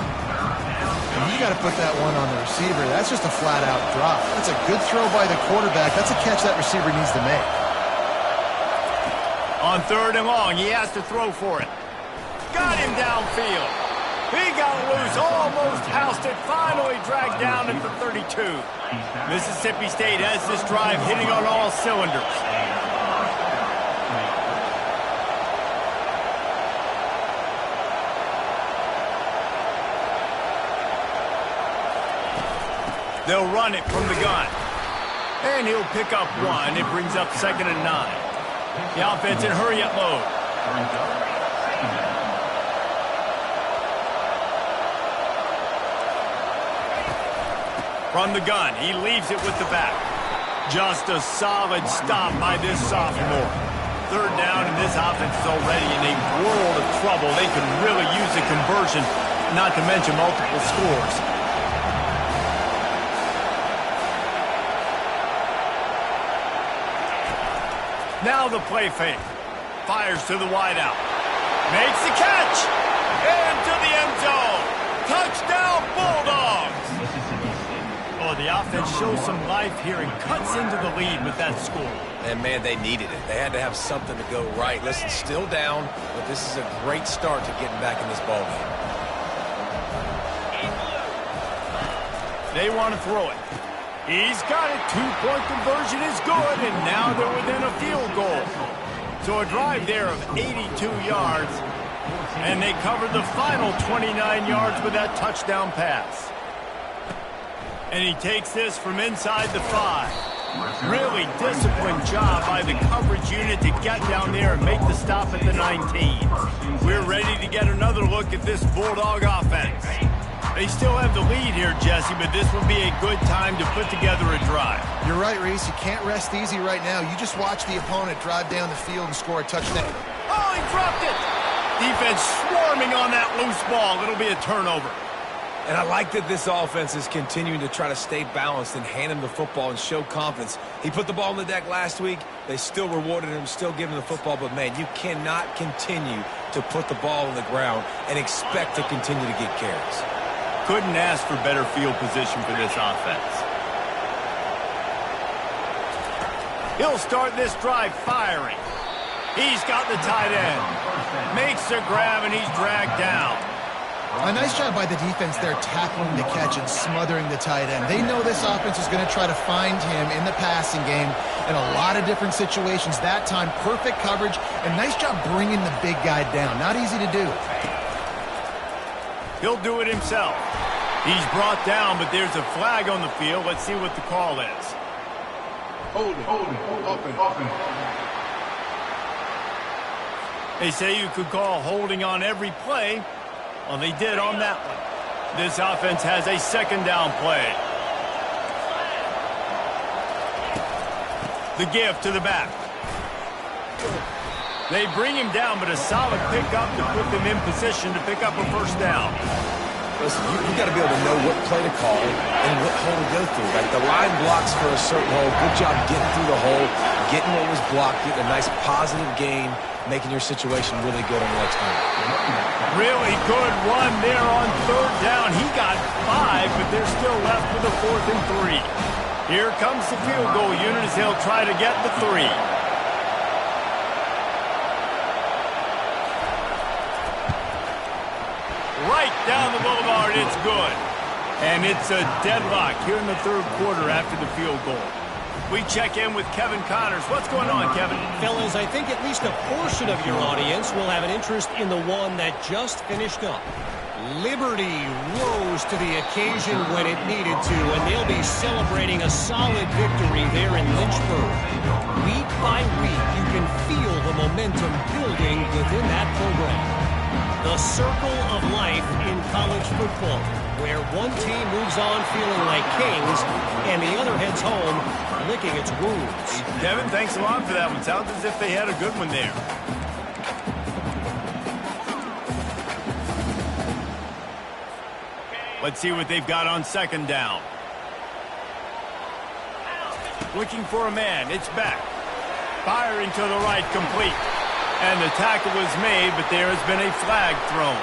Speaker 2: You got to put that one on the receiver. That's just a flat-out drop. That's a good throw by the quarterback. That's a catch that receiver needs to make.
Speaker 1: On 3rd and long, he has to throw for it. Got him downfield. He got loose, almost housed it, finally dragged down at the 32. Mississippi State has this drive hitting on all cylinders. They'll run it from the gun. And he'll pick up one. It brings up 2nd and 9. The offense in hurry-up mode. From the gun, he leaves it with the back. Just a solid stop by this sophomore. 3rd down, and this offense is already in a world of trouble. They could really use a conversion, not to mention multiple scores. Now the play fake. Fires to the wideout. Makes the catch. Into the end zone. Touchdown, Bulldogs. Oh, the offense shows some life here and cuts into the lead with that score.
Speaker 3: And, man, they needed it. They had to have something to go right. Listen, still down, but this is a great start to getting back in this ballgame.
Speaker 1: They want to throw it. He's got it. 2-point conversion is good, and now they're within a field goal. So a drive there of 82 yards, and they covered the final 29 yards with that touchdown pass. And he takes this from inside the 5. Really disciplined job by the coverage unit to get down there and make the stop at the 19. We're ready to get another look at this Bulldog offense. They still have the lead here, Jesse, but this will be a good time to put together a drive.
Speaker 2: You're right, Reese. You can't rest easy right now. You just watch the opponent drive down the field and score a touchdown.
Speaker 1: Oh, he dropped it! Defense swarming on that loose ball. It'll be a turnover.
Speaker 3: And I like that this offense is continuing to try to stay balanced and hand him the football and show confidence. He put the ball on the deck last week. They still rewarded him, still giving him the football. But, man, you cannot continue to put the ball on the ground and expect to continue to get carries.
Speaker 1: Couldn't ask for better field position for this offense. He'll start this drive firing. He's got the tight end. Makes the grab, and he's dragged down.
Speaker 2: A nice job by the defense there tackling the catch and smothering the tight end. They know this offense is going to try to find him in the passing game in a lot of different situations. That time, perfect coverage, and nice job bringing the big guy down. Not easy to do.
Speaker 1: He'll do it himself. He's brought down, but there's a flag on the field. Let's see what the call is.
Speaker 6: Holding, open.
Speaker 1: They say you could call holding on every play. Well, they did on that one. This offense has a 2nd down play. The give to the back. They bring him down, but a solid pickup to put them in position to pick up a 1st down.
Speaker 3: Listen, you got to be able to know what play to call and what hole to go through. Like the line blocks for a certain hole. Good job getting through the hole, getting what was blocked, getting a nice positive gain, making your situation really good on the next time.
Speaker 1: Really good run there on 3rd down. He got 5, but they're still left with a 4th and 3. Here comes the field goal unit as they'll try to get the 3. Right down the boulevard, it's good. And it's a deadlock here in the 3rd quarter after the field goal. We check in with Kevin Connors. What's going on, Kevin?
Speaker 4: Fellas, I think at least a portion of your audience will have an interest in the one that just finished up. Liberty rose to the occasion when it needed to, and they'll be celebrating a solid victory there in Lynchburg. Week by week, you can feel the momentum building within that program. The circle of life in college football, where one team moves on feeling like kings and the other other heads home, licking its wounds.
Speaker 1: Devin, thanks a lot for that one. Sounds as if they had a good one there. Let's see what they've got on second down. Looking for a man. It's back. Firing to the right, complete. And the tackle was made, but there has been a flag thrown.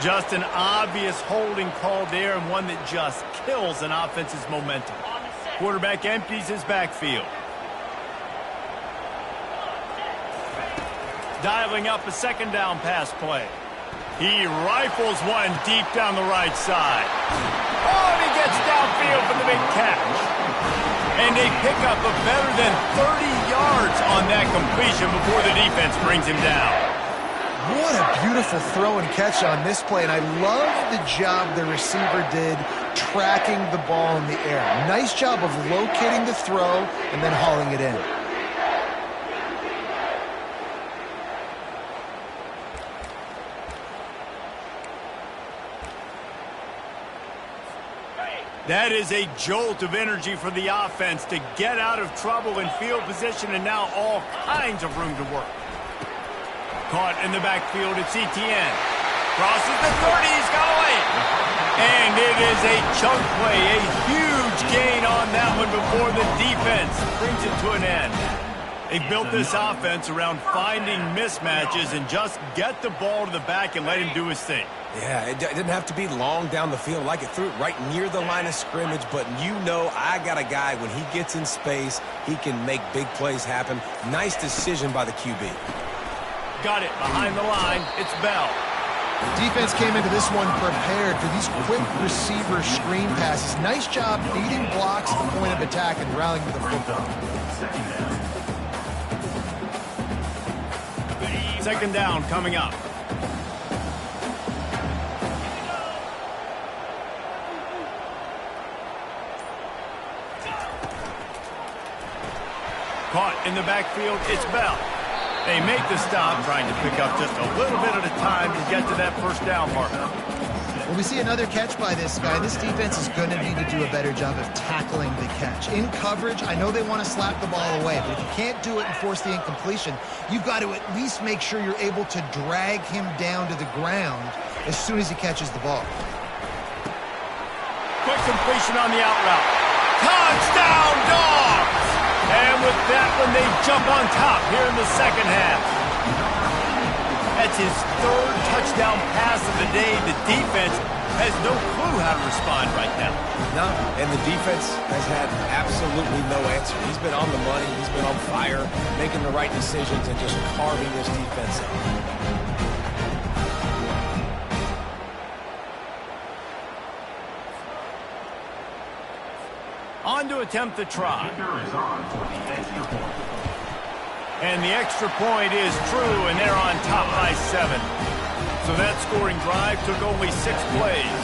Speaker 1: Just an obvious holding call there, and one that just kills an offense's momentum. Quarterback empties his backfield. Dialing up a second down pass play. He rifles one deep down the right side. Oh, and he gets downfield for the big catch. And they pick up a better than 30 yards on that completion before the defense brings him down.
Speaker 2: What a beautiful throw and catch on this play, and I love the job the receiver did tracking the ball in the air. Nice job of locating the throw and then hauling it in.
Speaker 1: That is a jolt of energy for the offense to get out of trouble in field position, and now all kinds of room to work. Caught in the backfield at CTN. Crosses the 30, he's got away. And it is a chunk play, a huge gain on that one before the defense brings it to an end. They built this offense around finding mismatches and just get the ball to the back and let him do his thing.
Speaker 3: Yeah, it didn't have to be long down the field. Like it threw it right near the line of scrimmage, but you know I got a guy, when he gets in space, he can make big plays happen. Nice decision by the QB.
Speaker 1: Got it behind the line. It's Bell.
Speaker 2: Defense came into this one prepared for these quick receiver screen passes. Nice job beating blocks at the point of attack and rallying to the football.
Speaker 1: Second down coming up. Caught in the backfield, it's Bell. They make the stop, trying to pick up just a little bit at a time to get to that first down marker.
Speaker 2: Well, we see another catch by this guy. This defense is going to need to do a better job of tackling the catch. In coverage, I know they want to slap the ball away, but if you can't do it and force the incompletion, you've got to at least make sure you're able to drag him down to the ground as soon as he catches the ball.
Speaker 1: Quick completion on the out route. Touchdown, Dogs! And with that one, they jump on top here in the second half. That's his third touchdown pass of the day. The defense has no clue how to respond right now.
Speaker 3: No, and the defense has had absolutely no answer. He's been on the money. He's been on fire, making the right decisions and just carving this defense up.
Speaker 1: On to attempt the try. And the extra point is true, and they're on top by 7. So that scoring drive took only 6 plays.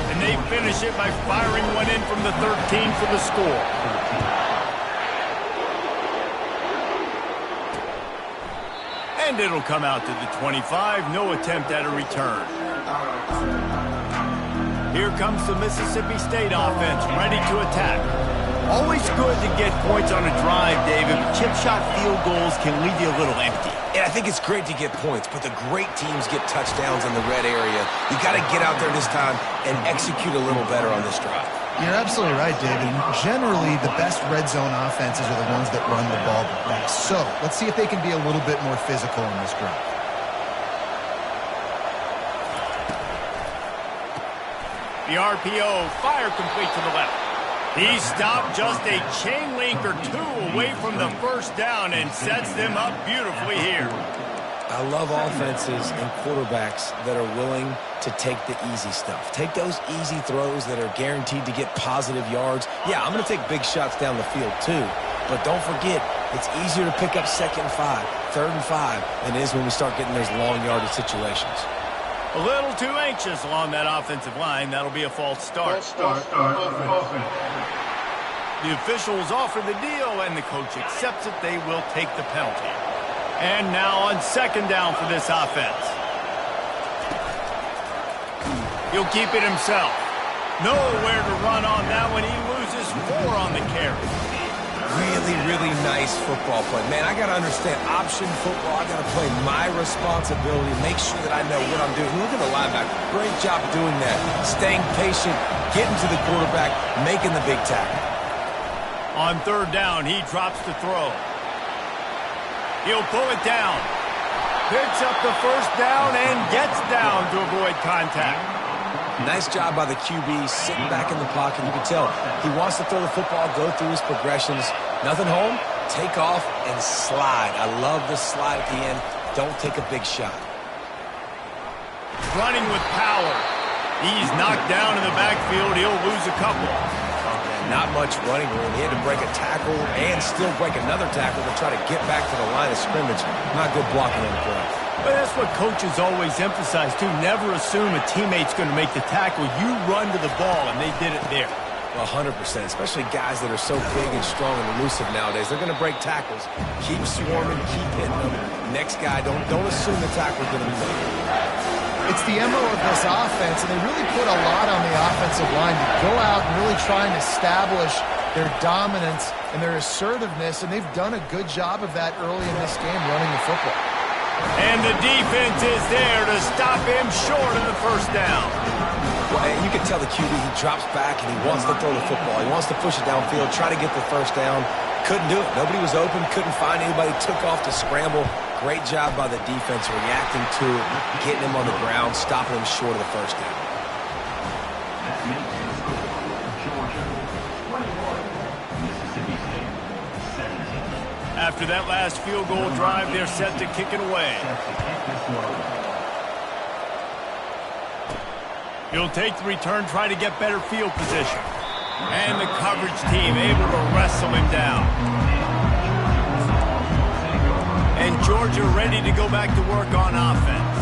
Speaker 1: And they finish it by firing one in from the 13 for the score. And it'll come out to the 25. No attempt at a return. Here comes the Mississippi State offense, ready to attack. Always good to get points on a drive, David, but chip shot field goals can leave you a little empty.
Speaker 3: And I think it's great to get points, but the great teams get touchdowns in the red area. You got to get out there this time and execute a little better on this drive.
Speaker 2: You're absolutely right, David. Generally, the best red zone offenses are the ones that run the ball the best. So let's see if they can be a little bit more physical in this drive.
Speaker 1: The RPO, fire complete to the left. He stopped just a chain link or two away from the first down and sets them up beautifully here.
Speaker 3: I love offenses and quarterbacks that are willing to take the easy stuff. Take those easy throws that are guaranteed to get positive yards. Yeah, I'm going to take big shots down the field too. But don't forget, it's easier to pick up 2nd and 5, 3rd and 5 than it is when we start getting those long yardage situations.
Speaker 1: A little too anxious along that offensive line. That'll be a false start. The officials offer the deal, and the coach accepts it. They will take the penalty. And now on second down for this offense. He'll keep it himself. Nowhere to run on that one. He loses 4 on the carry.
Speaker 3: Really, really nice football play. Man, I got to understand option football. I got to play my responsibility, make sure that I know what I'm doing. Look at the linebacker. Great job doing that. Staying patient, getting to the quarterback, making the big tackle.
Speaker 1: On 3rd down, he drops to throw. He'll pull it down. Picks up the 1st down and gets down to avoid contact.
Speaker 3: Nice job by the QB, sitting back in the pocket. You can tell he wants to throw the football, go through his progressions. Nothing home, take off, and slide. I love the slide at the end. Don't take a big shot.
Speaker 1: Running with power. He's knocked down in the backfield. He'll lose a couple.
Speaker 3: Not much running room. He had to break a tackle and still break another tackle to try to get back to the line of scrimmage. Not good blocking on the play.
Speaker 1: But that's what coaches always emphasize, too. Never assume a teammate's going to make the tackle. You run to the ball, and they did it there.
Speaker 3: 100%, especially guys that are so big and strong and elusive nowadays. They're going to break tackles. Keep swarming, keep hitting them. Next guy, don't assume the tackle's going to be made.
Speaker 2: It's the MO of this offense, and they really put a lot on the offensive line to go out and really try and establish their dominance and their assertiveness, and they've done a good job of that early in this game running the football.
Speaker 1: And the defense is there to stop him short of the 1st down.
Speaker 3: Well, and you can tell the QB, he drops back and he wants to throw the football. He wants to push it downfield, try to get the 1st down. Couldn't do it. Nobody was open, couldn't find anybody, took off to scramble. Great job by the defense reacting to it, getting him on the ground, stopping him short of the 1st down.
Speaker 5: That makes the score Georgia 21, Mississippi State 17.
Speaker 1: After that last field goal drive, they're set to kick it away. He'll take the return, try to get better field position. And the coverage team able to wrestle him down. And Georgia ready to go back to work on offense.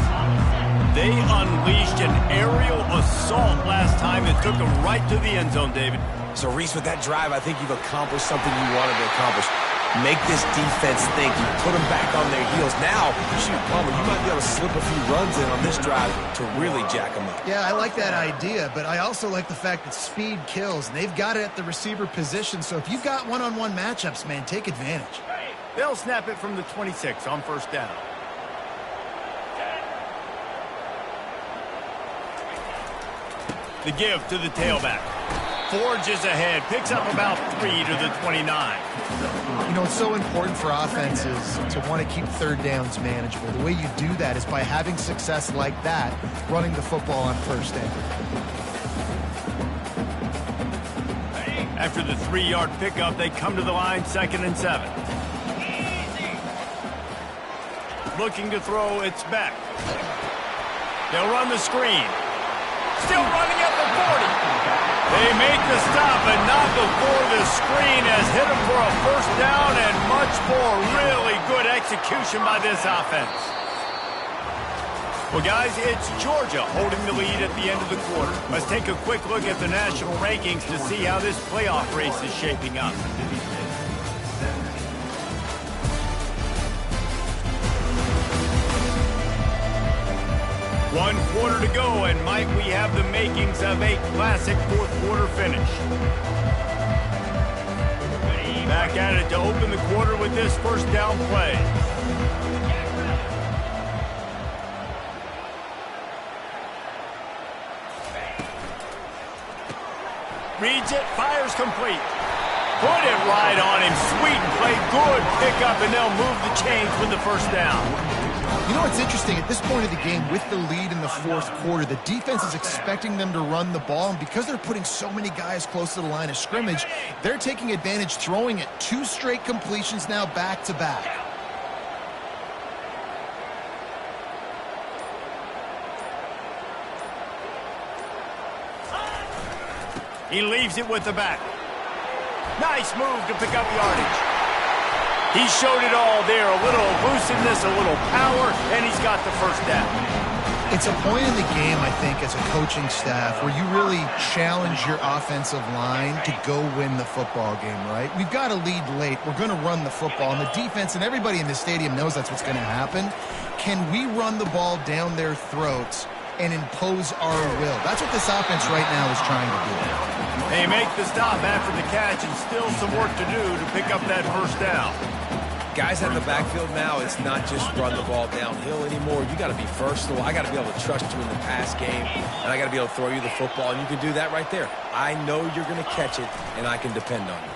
Speaker 1: They unleashed an aerial assault last time and took them right to the end zone, David.
Speaker 3: So, Reese, with that drive, I think you've accomplished something you wanted to accomplish. Make this defense think. You put them back on their heels. Now, shoot, Palmer, you might be able to slip a few runs in on this drive to really jack them up.
Speaker 2: Yeah, I like that idea, but I also like the fact that speed kills. They've got it at the receiver position, so if you've got one-on-one matchups, man, take advantage.
Speaker 1: They'll snap it from the 26 on 1st down. The give to the tailback. Forges ahead, picks up about 3 to the 29.
Speaker 2: You know, it's so important for offenses to want to keep 3rd downs manageable. The way you do that is by having success like that, running the football on 1st down.
Speaker 1: After the 3-yard pickup, they come to the line 2nd and 7. Looking to throw, it's back. They'll run the screen. Still running at the 40. They make the stop, but not before the screen has hit them for a 1st down and much more. Really good execution by this offense. Well, guys, it's Georgia holding the lead at the end of the quarter. Let's take a quick look at the national rankings to see how this playoff race is shaping up. One quarter to go, and might we have the makings of a classic 4th quarter finish. Back at it to open the quarter with this 1st down play. Reads it, fires complete. Put it right on him. Sweet play, good pickup, and they'll move the chains with the 1st down.
Speaker 2: You know what's interesting? At this point of the game, with the lead in the 4th quarter, the defense is expecting them to run the ball, and because they're putting so many guys close to the line of scrimmage, they're taking advantage, throwing it 2 straight completions now back-to-back.
Speaker 1: He leaves it with the back. Nice move to pick up yardage. He showed it all there. A little elusiveness, a little power, and he's got the 1st down.
Speaker 2: It's a point in the game, I think, as a coaching staff, where you really challenge your offensive line to go win the football game, right? We've got to lead late. We're going to run the football, and the defense and everybody in the stadium knows that's what's going to happen. Can we run the ball down their throats and impose our will. That's what this offense right now is trying to do.
Speaker 1: They make the stop after the catch and still some work to do to pick up that first down.
Speaker 3: Guys out in the backfield now, it's not just run the ball downhill anymore. You got to be versatile. I got to be able to trust you in the pass game, and I got to be able to throw you the football, and you can do that right there. I know you're going to catch it, and I can depend on you.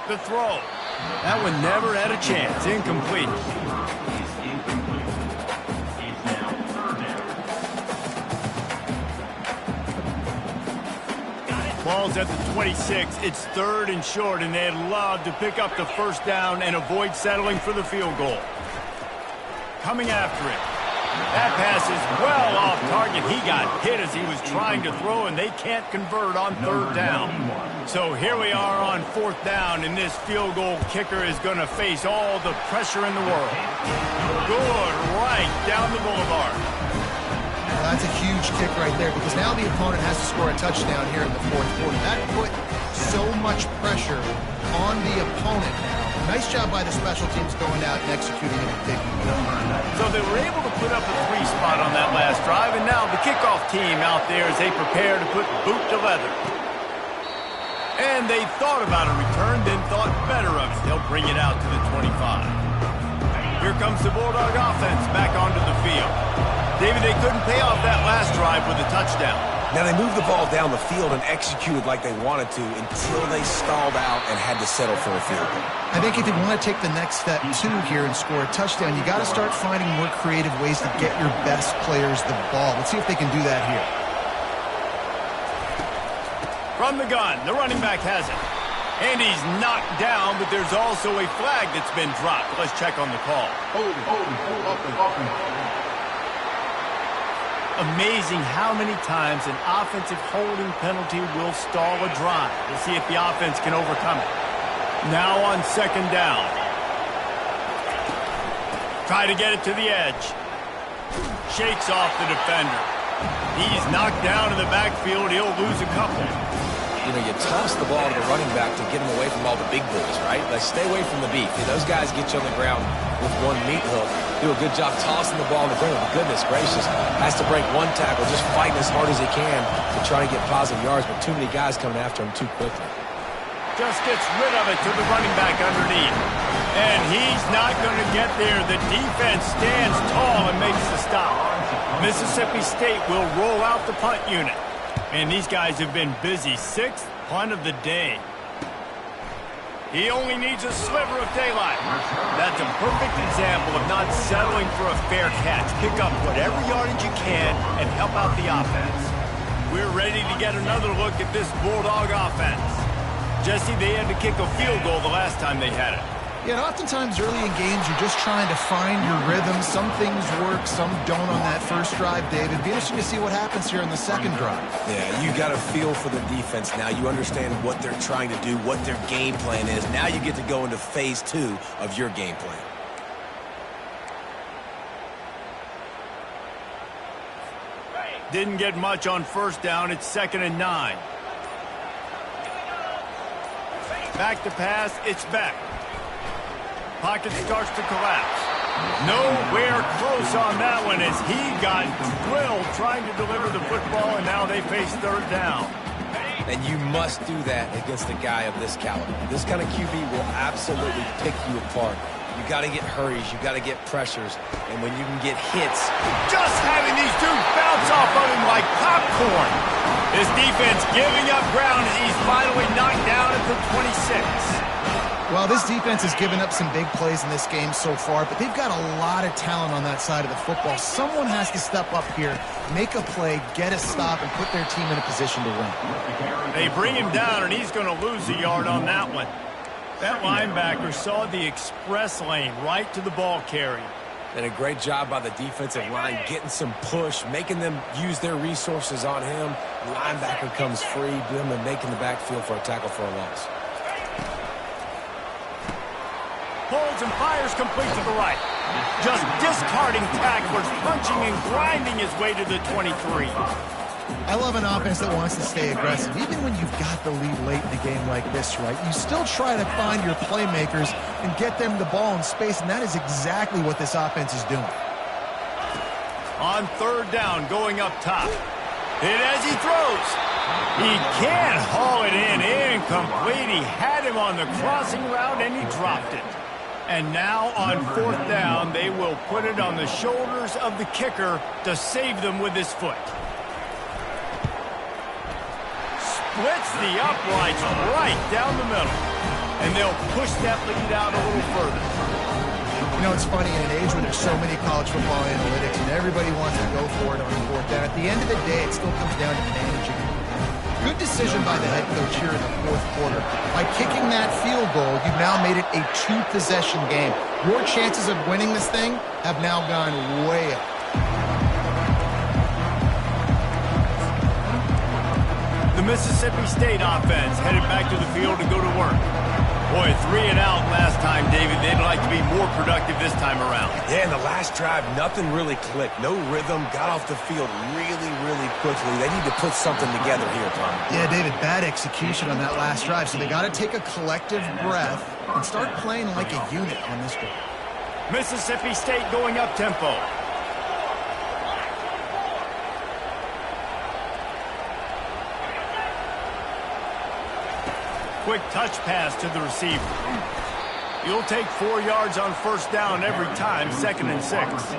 Speaker 1: The throw. That one never had a chance. Incomplete. Ball's at the 26. It's 3rd and short, and they'd love to pick up the first down and avoid settling for the field goal. Coming after it. That pass is well off target. He got hit as he was trying to throw, and they can't convert on 3rd down. So here we are on 4th down, and this field goal kicker is going to face all the pressure in the world. Good right down the boulevard.
Speaker 2: Well, that's a huge kick right there because now the opponent has to score a touchdown here in the 4th quarter. That put so much pressure on the opponent now. Nice job by the special teams going out and executing in a big way.
Speaker 1: So they were able to put up a 3 spot on that last drive, and now the kickoff team out there as they prepare to put boot to leather. And they thought about a return, then thought better of it. They'll bring it out to the 25. Here comes the Bulldog offense back onto the field. David, they couldn't pay off that last drive with a touchdown.
Speaker 3: Now, they moved the ball down the field and executed like they wanted to until they stalled out and had to settle for a field goal.
Speaker 2: I think if you want to take the next step, too, here and score a touchdown, you got to start finding more creative ways to get your best players the ball. Let's see if they can do that here.
Speaker 1: From the gun, the running back has it. And he's knocked down, but there's also a flag that's been dropped. Let's check on the call.
Speaker 6: Hold it, up and.
Speaker 1: Amazing how many times an offensive holding penalty will stall a drive. We'll see if the offense can overcome it. Now on 2nd down. Try to get it to the edge. Shakes off the defender. He's knocked down in the backfield. He'll lose a couple.
Speaker 3: You know, you toss the ball to the running back to get him away from all the big boys, right? Like, stay away from the beef. Those guys get you on the ground with one meat hook. Do a good job tossing the ball to the ground. Goodness gracious. Has to break one tackle, just fighting as hard as he can to try to get positive yards, but too many guys coming after him too quickly.
Speaker 1: Just gets rid of it to the running back underneath. And he's not going to get there. The defense stands tall and makes the stop. Mississippi State will roll out the punt unit. And these guys have been busy. 6th punt of the day. He only needs a sliver of daylight. That's a perfect example of not settling for a fair catch. Pick up whatever yardage you can and help out the offense. We're ready to get another look at this Bulldog offense. Jesse, they had to kick a field goal the last time they had it.
Speaker 2: Yeah, and oftentimes early in games, you're just trying to find your rhythm. Some things work, some don't on that first drive, David. It'd be interesting to see what happens here in the 2nd drive.
Speaker 3: Yeah, you got a feel for the defense now. You understand what they're trying to do, what their game plan is. Now you get to go into phase 2 of your game plan.
Speaker 1: Didn't get much on 1st down. It's 2nd and 9. Back to pass. It's back. Pocket starts to collapse. Nowhere close on that one as he got drilled trying to deliver the football, and now they face 3rd down.
Speaker 3: And you must do that against a guy of this caliber. This kind of QB will absolutely pick you apart. You got to get hurries. You got to get pressures. And when you can get hits.
Speaker 1: Just having these dudes bounce off of him like popcorn. This defense giving up ground as he's finally knocked down at the 26.
Speaker 2: Well, this defense has given up some big plays in this game so far, but they've got a lot of talent on that side of the football. Someone has to step up here, make a play, get a stop, and put their team in a position to win.
Speaker 1: They bring him down, and he's going to lose a yard on that one. That linebacker saw the express lane right to the ball carrier.
Speaker 3: And a great job by the defensive line getting some push, making them use their resources on him. Linebacker comes free, them and making the backfield for a tackle for a loss.
Speaker 1: Holds and fires complete to the right. Just discarding tacklers, punching and grinding his way to the 23.
Speaker 2: I love an offense that wants to stay aggressive. Even when you've got the lead late in a game like this, right, you still try to find your playmakers and get them the ball in space, and that is exactly what this offense is doing.
Speaker 1: On third down, going up top. Hit as he throws. He can't haul it in. Incomplete. He had him on the crossing route, and he dropped it. And now on fourth down, they will put it on the shoulders of the kicker to save them with his foot. Splits the uprights right down the middle. And they'll push that lead out a little further.
Speaker 2: You know, it's funny, in an age where there's so many college football analytics and everybody wants to go for it on fourth down, at the end of the day, it still comes down to managing. Good decision by the head coach here in the fourth quarter. By kicking that field goal, you've now made it a two-possession game. Your chances of winning this thing have now gone way up.
Speaker 1: The Mississippi State offense headed back to the field to go to work. Boy, 3 and out last time, David. They'd like to be more productive this time around.
Speaker 3: Yeah, in the last drive, nothing really clicked. No rhythm, got off the field really, really quickly. They need to put something together here, Tom.
Speaker 2: Yeah, David, bad execution on that last drive, so they got to take a collective breath and start playing like a unit on this drive.
Speaker 1: Mississippi State going up tempo. Quick touch pass to the receiver. You'll take 4 yards on first down every time, 2nd and 6.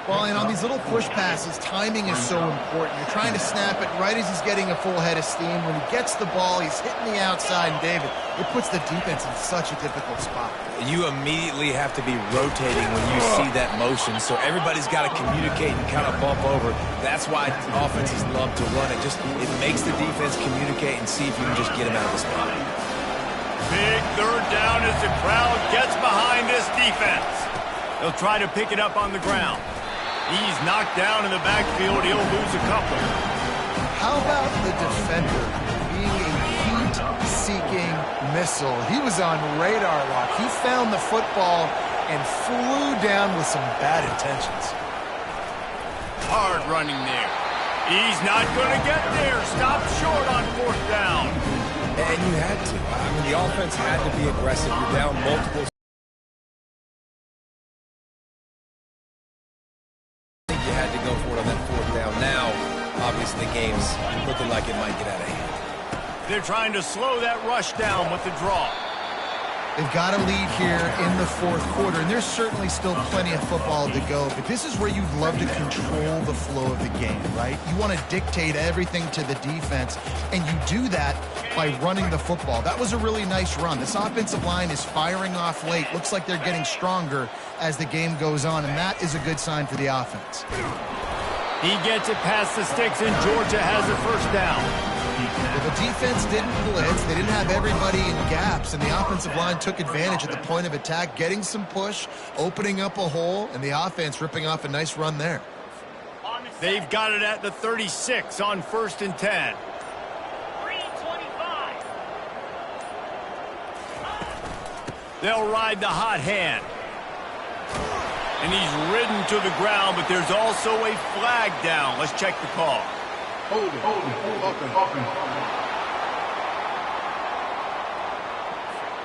Speaker 2: Well, and on these little push passes, timing is so important. You're trying to snap it right as he's getting a full head of steam. When he gets the ball, he's hitting the outside, and David, it puts the defense in such a difficult spot.
Speaker 3: You immediately have to be rotating when you see that motion, so everybody's got to communicate and kind of bump over. That's why offenses love to run it. It makes the defense communicate and see if you can just get him out of the spot.
Speaker 1: Big third down as the crowd gets behind this defense. They'll try to pick it up on the ground. He's knocked down in the backfield. He'll lose a couple.
Speaker 2: How about the defender being a heat-seeking missile? He was on radar lock. He found the football and flew down with some bad intentions.
Speaker 1: Hard running there. He's not going to get there. Stop short on fourth down.
Speaker 3: And you had to. I mean, the offense had to be aggressive. You're down multiple. You had to go for it on that fourth down. Now, obviously, the game's looking like it might get out of hand.
Speaker 1: They're trying to slow that rush down with the draw.
Speaker 2: They've got a lead here in the fourth quarter, and there's certainly still plenty of football to go, but this is where you'd love to control the flow of the game, right? You want to dictate everything to the defense, and you do that by running the football. That was a really nice run. This offensive line is firing off late. Looks like they're getting stronger as the game goes on, and that is a good sign for the offense.
Speaker 1: He gets it past the sticks, and Georgia has a first down.
Speaker 2: Well, the defense didn't blitz. They didn't have everybody in gaps, and the offensive line took advantage at the point of attack, getting some push, opening up a hole, and the offense ripping off a nice run there.
Speaker 1: They've got it at the 36 on 1st and 10.
Speaker 5: 325.
Speaker 1: They'll ride the hot hand. And he's ridden to the ground, but there's also a flag down. Let's check the call.
Speaker 6: Hold it, up and.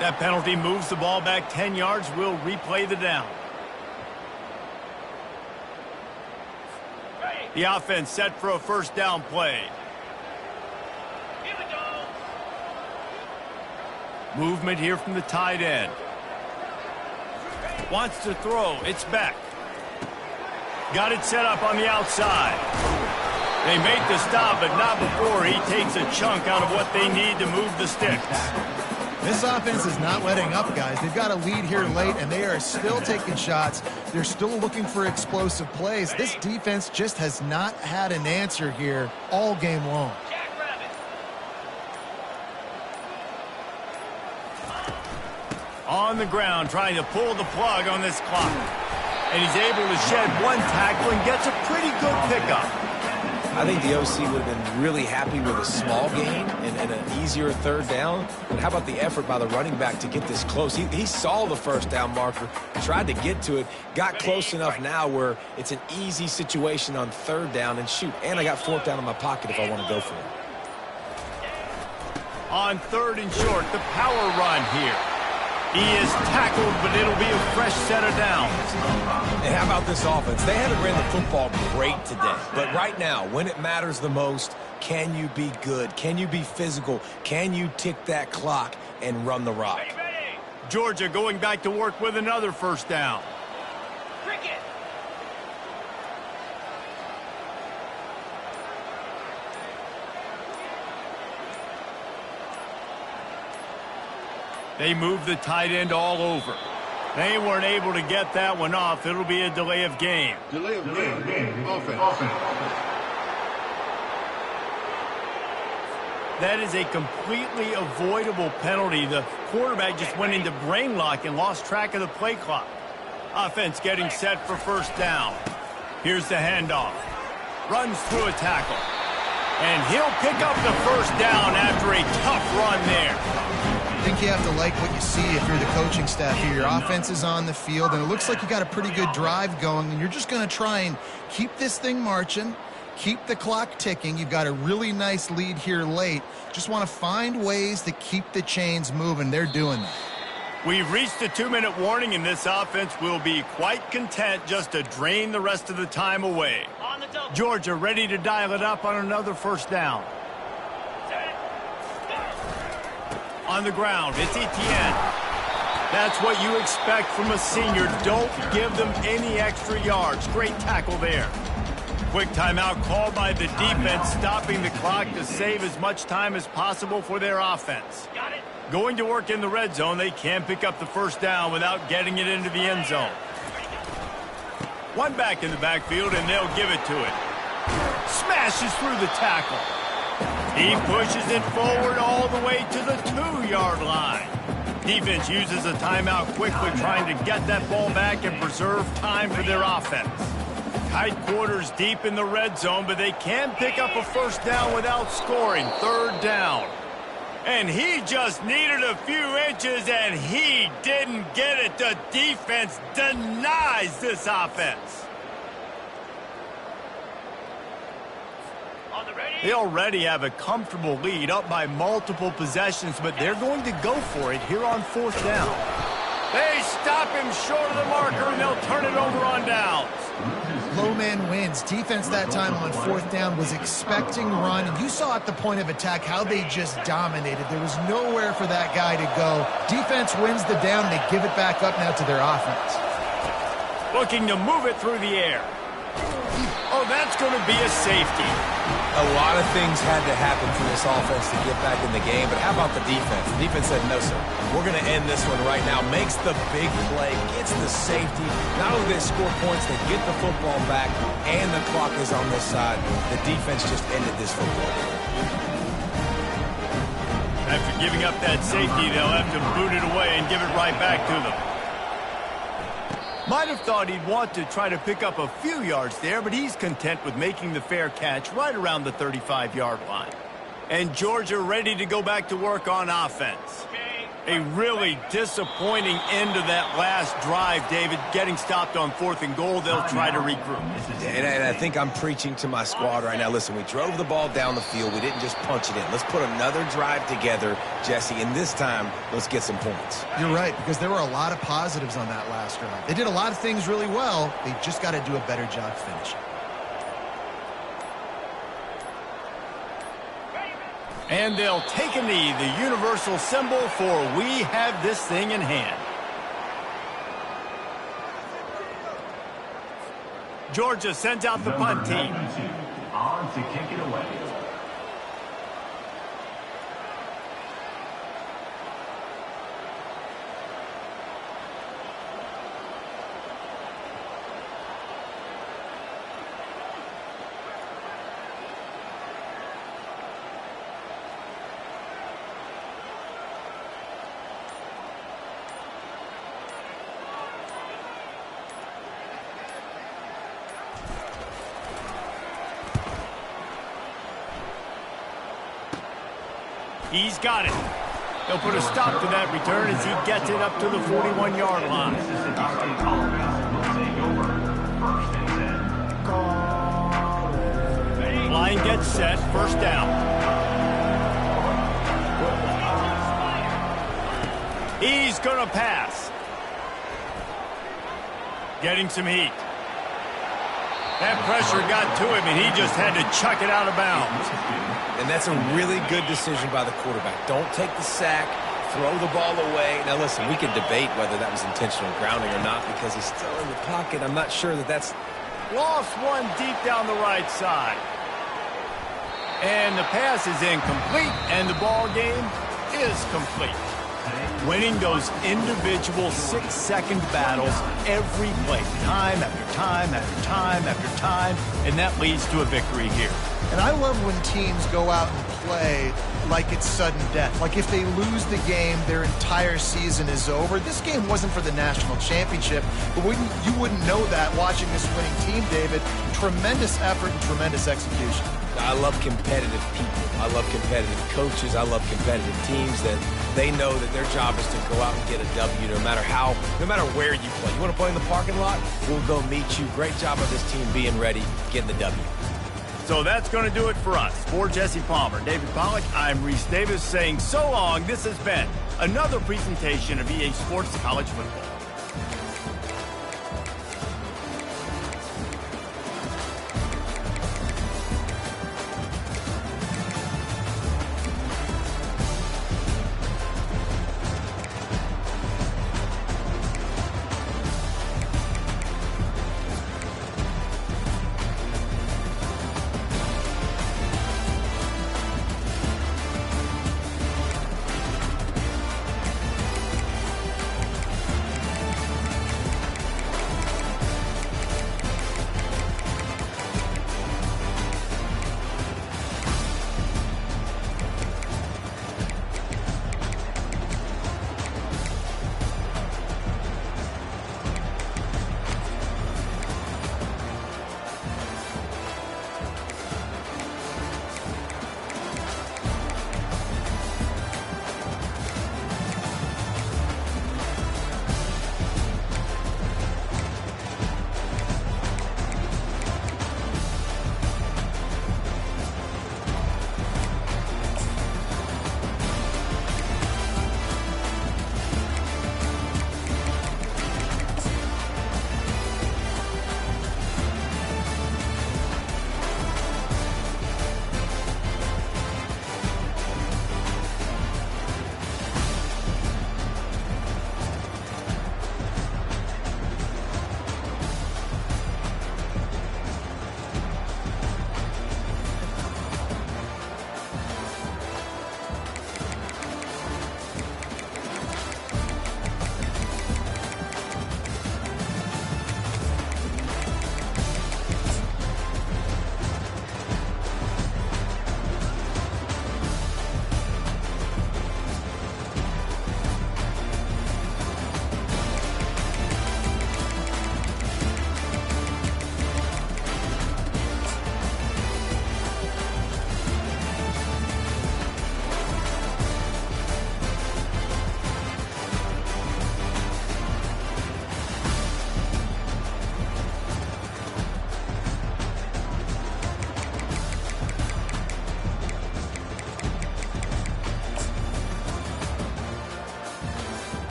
Speaker 1: That penalty moves the ball back 10 yards. We'll replay the down. The offense set for a first down play.
Speaker 5: Here we go.
Speaker 1: Movement here from the tight end. Wants to throw. It's back. Got it set up on the outside. They make the stop, but not before he takes a chunk out of what they need to move the sticks.
Speaker 2: This offense is not letting up, guys. They've got a lead here late, and they are still taking shots. They're still looking for explosive plays. This defense just has not had an answer here all game long.
Speaker 1: On the ground, trying to pull the plug on this clock. And he's able to shed one tackle and gets a pretty good pickup.
Speaker 3: I think the OC would have been really happy with a small gain and an easier third down. But how about the effort by the running back to get this close? He saw the first down marker, tried to get to it, got close enough now where it's an easy situation on third down. And shoot, and I got fourth down in my pocket if I want to go for it.
Speaker 1: On 3rd and short, the power run here. He is tackled, but it'll be a fresh set of downs.
Speaker 3: And how about this offense? They haven't ran the football great today. But right now, when it matters the most, can you be good? Can you be physical? Can you tick that clock and run the rock?
Speaker 1: Georgia going back to work with another first down.
Speaker 5: Cricket.
Speaker 1: They move the tight end all over. They weren't able to get that one off. It'll be a delay of game.
Speaker 6: Delay of game. Offense.
Speaker 1: That is a completely avoidable penalty. The quarterback just went into brain lock and lost track of the play clock. Offense getting set for first down. Here's the handoff. Runs through a tackle. And he'll pick up the first down after a tough run there.
Speaker 2: I think you have to like what you see if you're the coaching staff here. Your offense is on the field, and it looks like you got a pretty good drive going, and you're just going to try and keep this thing marching, keep the clock ticking. You've got a really nice lead here late. Just want to find ways to keep the chains moving. They're doing that.
Speaker 1: We've reached a 2-minute warning, and this offense will be quite content just to drain the rest of the time away.
Speaker 5: On the double.
Speaker 1: Georgia ready to dial it up on another first down. On the ground, it's Etienne. That's what you expect from a senior. Don't give them any extra yards. Great tackle there. Quick timeout called by the defense, stopping the clock to save as much time as possible for their offense.
Speaker 5: Got it.
Speaker 1: Going to work in the red zone, they can't pick up the first down without getting it into the end zone. One back in the backfield, and they'll give it to it. Smashes through the tackle. He pushes it forward all the way to the 2-yard line. Defense uses a timeout quickly, trying to get that ball back and preserve time for their offense. Tight quarters deep in the red zone, but they can pick up a first down without scoring. Third down. And he just needed a few inches, and he didn't get it. The defense denies this offense. They already have a comfortable lead, up by multiple possessions, but they're going to go for it here on fourth down. They stop him short of the marker, and they'll turn it over on downs.
Speaker 2: Low man wins. Defense that time on fourth down was expecting run, and you saw at the point of attack how they just dominated. There was nowhere for that guy to go. Defense wins the down. They give it back up now to their offense.
Speaker 1: Looking to move it through the air. Oh, that's going to be a safety.
Speaker 3: A lot of things had to happen for this offense to get back in the game, but how about the defense? The defense said, no, sir. We're going to end this one right now. Makes the big play, gets the safety. Not only do they score points, they get the football back, and the clock is on this side. The defense just ended this football game.
Speaker 1: After giving up that safety, they'll have to boot it away and give it right back to them. Might have thought he'd want to try to pick up a few yards there, but he's content with making the fair catch right around the 35-yard line. And Georgia ready to go back to work on offense. A really disappointing end to that last drive, David. Getting stopped on 4th and goal, they'll try to regroup.
Speaker 3: And I think I'm preaching to my squad right now. Listen, we drove the ball down the field. We didn't just punch it in. Let's put another drive together, Jesse, and this time, let's get some points.
Speaker 2: You're right, because there were a lot of positives on that last drive. They did a lot of things really well. They just got to do a better job finishing.
Speaker 1: And they'll take a knee, the universal symbol for we have this thing in hand. Georgia sends out the punt team.
Speaker 7: On to kick it away.
Speaker 1: He's got it. He'll put a stop to that return as he gets it up to the 41-yard line. Line gets set, first down. He He's going to pass. Getting some heat. That pressure got to him, and he just had to chuck it out of bounds.
Speaker 3: And that's a really good decision by the quarterback. Don't take the sack, throw the ball away. Now, listen, we can debate whether that was intentional grounding or not because he's still in the pocket. I'm not sure that that's...
Speaker 1: Lost one deep down the right side. And the pass is incomplete, and the ball game is complete. Winning those individual 6-second battles every play, time after time after time after time, and that leads to a victory here.
Speaker 2: And I love when teams go out and play like it's sudden death. Like if they lose the game, their entire season is over. This game wasn't for the national championship, but you wouldn't know that watching this winning team, David. Tremendous effort and tremendous execution.
Speaker 3: I love competitive people. I love competitive coaches. I love competitive teams that they know that their job is to go out and get a W no matter where you play. You want to play in the parking lot? We'll go meet you. Great job of this team being ready, getting the W.
Speaker 1: So that's going to do it for us. For Jesse Palmer, David Pollack, I'm Reese Davis saying so long. This has been another presentation of EA Sports College Football.